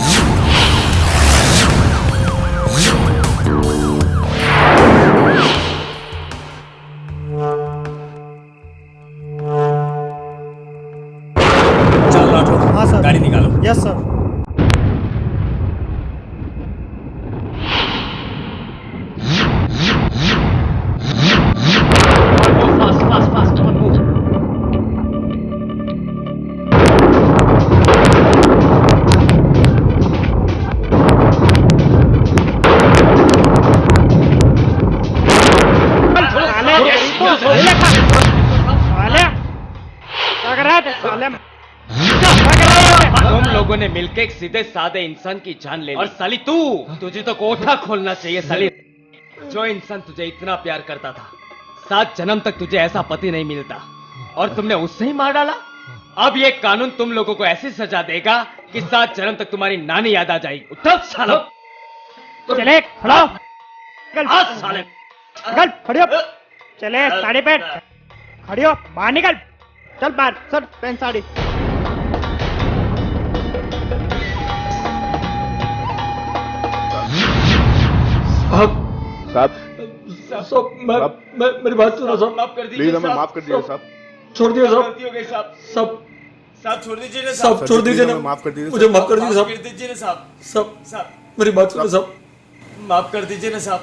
चल राठौड़, हाँ सर। गाड़ी निकालो। Yes sir. तुम लोगों ने मिलकर एक सीधे साधे इंसान की जान ले ली। और साली तुझे तो कोठा खोलना चाहिए साली। जो इंसान तुझे इतना प्यार करता था, 7 जन्म तक तुझे ऐसा पति नहीं मिलता, और तुमने उससे ही मार डाला। अब ये कानून तुम लोगों को ऐसी सजा देगा कि 7 जन्म तक तुम्हारी नानी याद आ जाएगी। उठो सालो। चले खड़ो, आज साले। निकल खड़ियो, चले साड़ी पहन, खड़ियो बाहर निकल, चल बाहर। Sir pant sari. साहब मेरी बात सुनो साहब, माफ कर प्लीज हमें माफ कर दीजिए साहब। छोड़ दिया साहब, गलती हो गई साहब। सब साहब छोड़ दीजिए ना सब छोड़ दीजिए ना, हमें माफ कर दीजिए मुझे माफ कर दीजिए माफ साहब, कर दीजिए ना साहब। सब साहब मेरी बात सुनो साहब। माफ कर दीजिए ना साहब।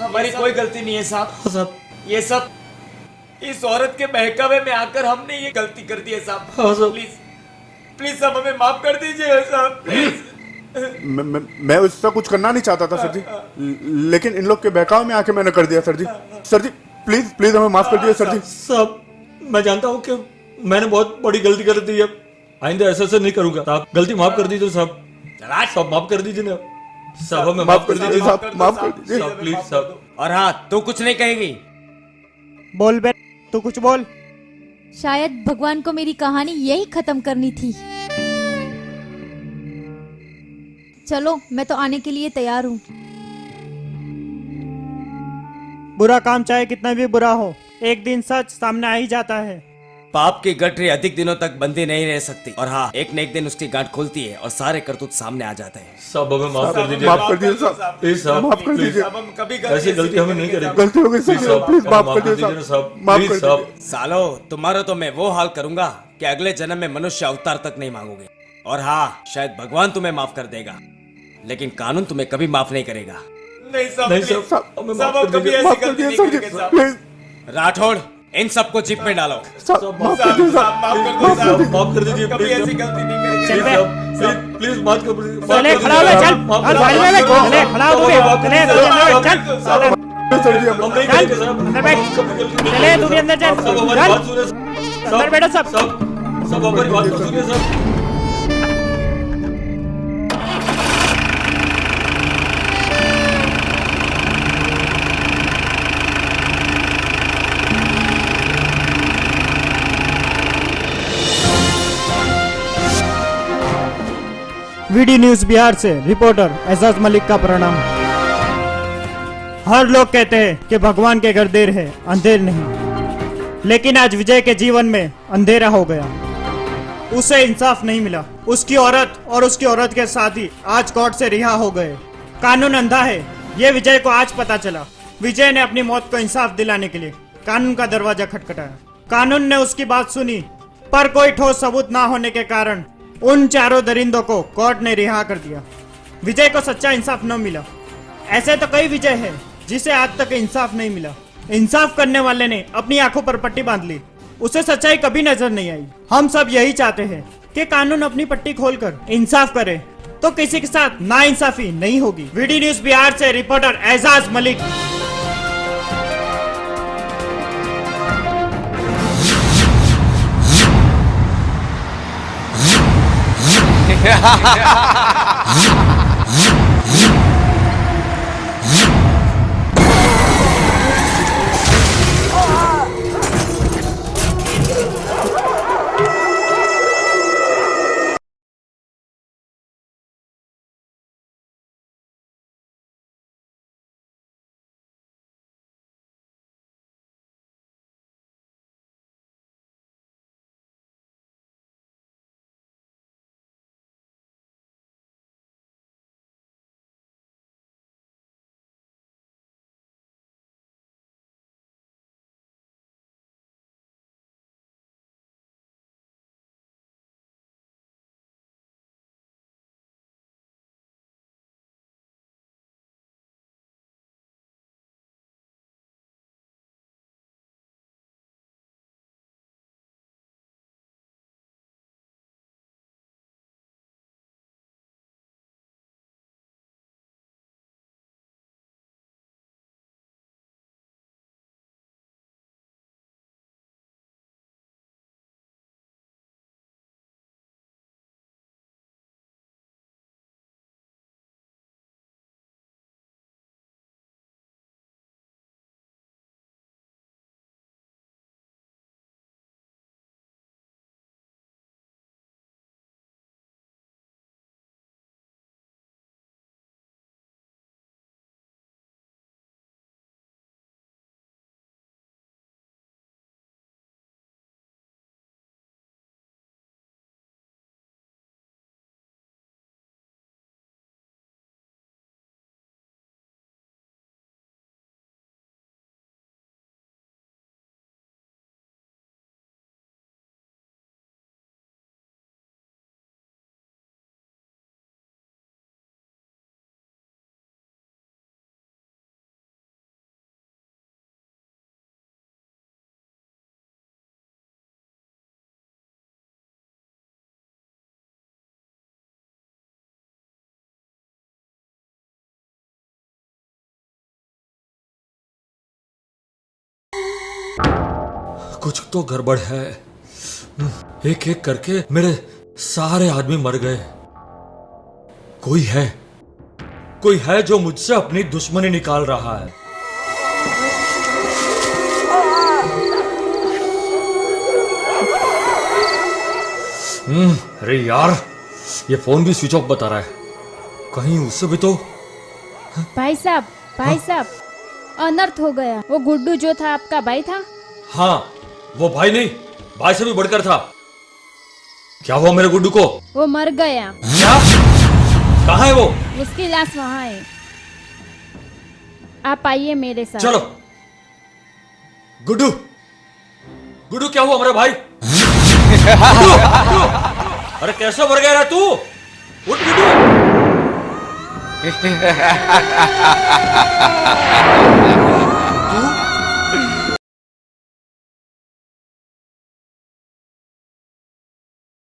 हमारी कोई गलती नहीं है साहब। हाँ साहब, ये सब इस औरत के बहकावे में आकर हमने ये गलती कर दी है साहब। हाँ साहब। प्लीज प्लीज साहब हमें माफ कर दीजिए साहब, प्लीज। मैं उससे कुछ करना नहीं चाहता था सर जी, लेकिन इन लोग के बहकाव में आके मैंने कर दिया सर जी। सर जी प्लीज प्लीज हमें माफ कर दीजिए सर जी। साहब मैं जानता हूँ कि मैंने बहुत बड़ी गलती कर दी है, आइंदा ऐसा नहीं करूंगा। आप गलती माफ कर दीजिए साहब, सब माफ कर दीजिए ना साहब, हमें माफ कर दीजिए साहब, माफ कर दीजिए साहब, प्लीज साहब। और हाँ, तू कुछ नहीं कहेगी। बोल बे, तू कुछ बोल। शायद भगवान को मेरी कहानी यही खत्म करनी थी। चलो मैं तो आने के लिए तैयार हूँ। बुरा काम चाहे कितना भी बुरा हो, एक दिन सच सामने आ ही जाता है। पाप की गठरी अधिक दिनों तक बंदी नहीं रह सकती, और हाँ, एक न एक दिन उसकी गांठ खुलती है और सारे करतूत सामने आ जाते हैं। साहब हमें माफ कर दीजिए, माफ कर दीजिए साहब, प्लीज साहब, माफ कर प्लीज। दीजिए। अब हम कभी ऐसी गलती हमें नहीं करेंगे। गलती हो गई सर प्लीज जी, साहब, प्लीज माफ कर दीजिए दीजिए ना साहब, साहब, माफ प्लीज कर साहब। दीजिए। सालो, तुम्हारा तो मैं वो हाल करूंगा कि अगले जन्म में मनुष्य अवतार तक नहीं मांगोगे। और हाँ, शायद भगवान तुम्हें माफ कर देगा, लेकिन कानून तुम्हें कभी माफ नहीं करेगा। नहीं साहब, नहीं साहब, हमें माफ कर दीजिए। माफ कर दीजिए सर जी, प्लीज राठौड़, इन सबको जीप में डालो। साहब माफ कर दीजिए साहब, माफ कर दीजिए, कभी ऐसी गलती नहीं करेंगे। चल बे, प्लीज प्लीज माफ कर दीजिए। चले खड़ा हो, चल और गाड़ी में बैठ, चले खड़ा हो, चले तू भी अंदर बैठ, चल साले, सर जी हम नहीं करेंगे साहब, अंदर बैठ, चले तू भी अंदर चल, सब हमारी चल बात सुनिए, अंदर बैठो सब। सब हमारी बात तो सुनिए सब। वीडी न्यूज बिहार से रिपोर्टर एजाज मलिक का प्रणाम। हर लोग कहते हैं कि भगवान के घर देर है अंधेर नहीं, लेकिन आज विजय के जीवन में अंधेरा हो गया। उसे इंसाफ नहीं मिला। उसकी औरत और उसकी औरत के साथी आज कोर्ट से रिहा हो गए। कानून अंधा है, ये विजय को आज पता चला। विजय ने अपनी मौत को इंसाफ दिलाने के लिए कानून का दरवाजा खटखटाया। कानून ने उसकी बात सुनी, पर कोई ठोस सबूत ना होने के कारण उन चारों दरिंदों को कोर्ट ने रिहा कर दिया। विजय को सच्चा इंसाफ न मिला। ऐसे तो कई विजय हैं जिसे आज तक इंसाफ नहीं मिला। इंसाफ करने वाले ने अपनी आंखों पर पट्टी बांध ली, उसे सच्चाई कभी नजर नहीं आई। हम सब यही चाहते हैं कि कानून अपनी पट्टी खोलकर इंसाफ करे, तो किसी के साथ नाइंसाफी नहीं होगी। वीडी न्यूज बिहार से रिपोर्टर एजाज मलिक। कुछ तो गड़बड़ है। एक एक करके मेरे सारे आदमी मर गए। कोई है जो मुझसे अपनी दुश्मनी निकाल रहा है। अरे यार, ये फोन भी स्विच ऑफ बता रहा है। कहीं उससे भी तो। भाई साहब, अनर्थ हो गया। वो गुड्डू जो था आपका भाई था? हाँ, वो भाई नहीं, भाई से भी बढ़कर था। क्या हुआ मेरे गुड्डू को? वो मर गया। क्या? कहाँ है वो? उसकी लाश वहाँ है। आप आइए मेरे साथ। चलो। गुड्डू क्या हुआ मेरे भाई? गुड्डू! अरे कैसे मर गया तू? उठ गुड्डू!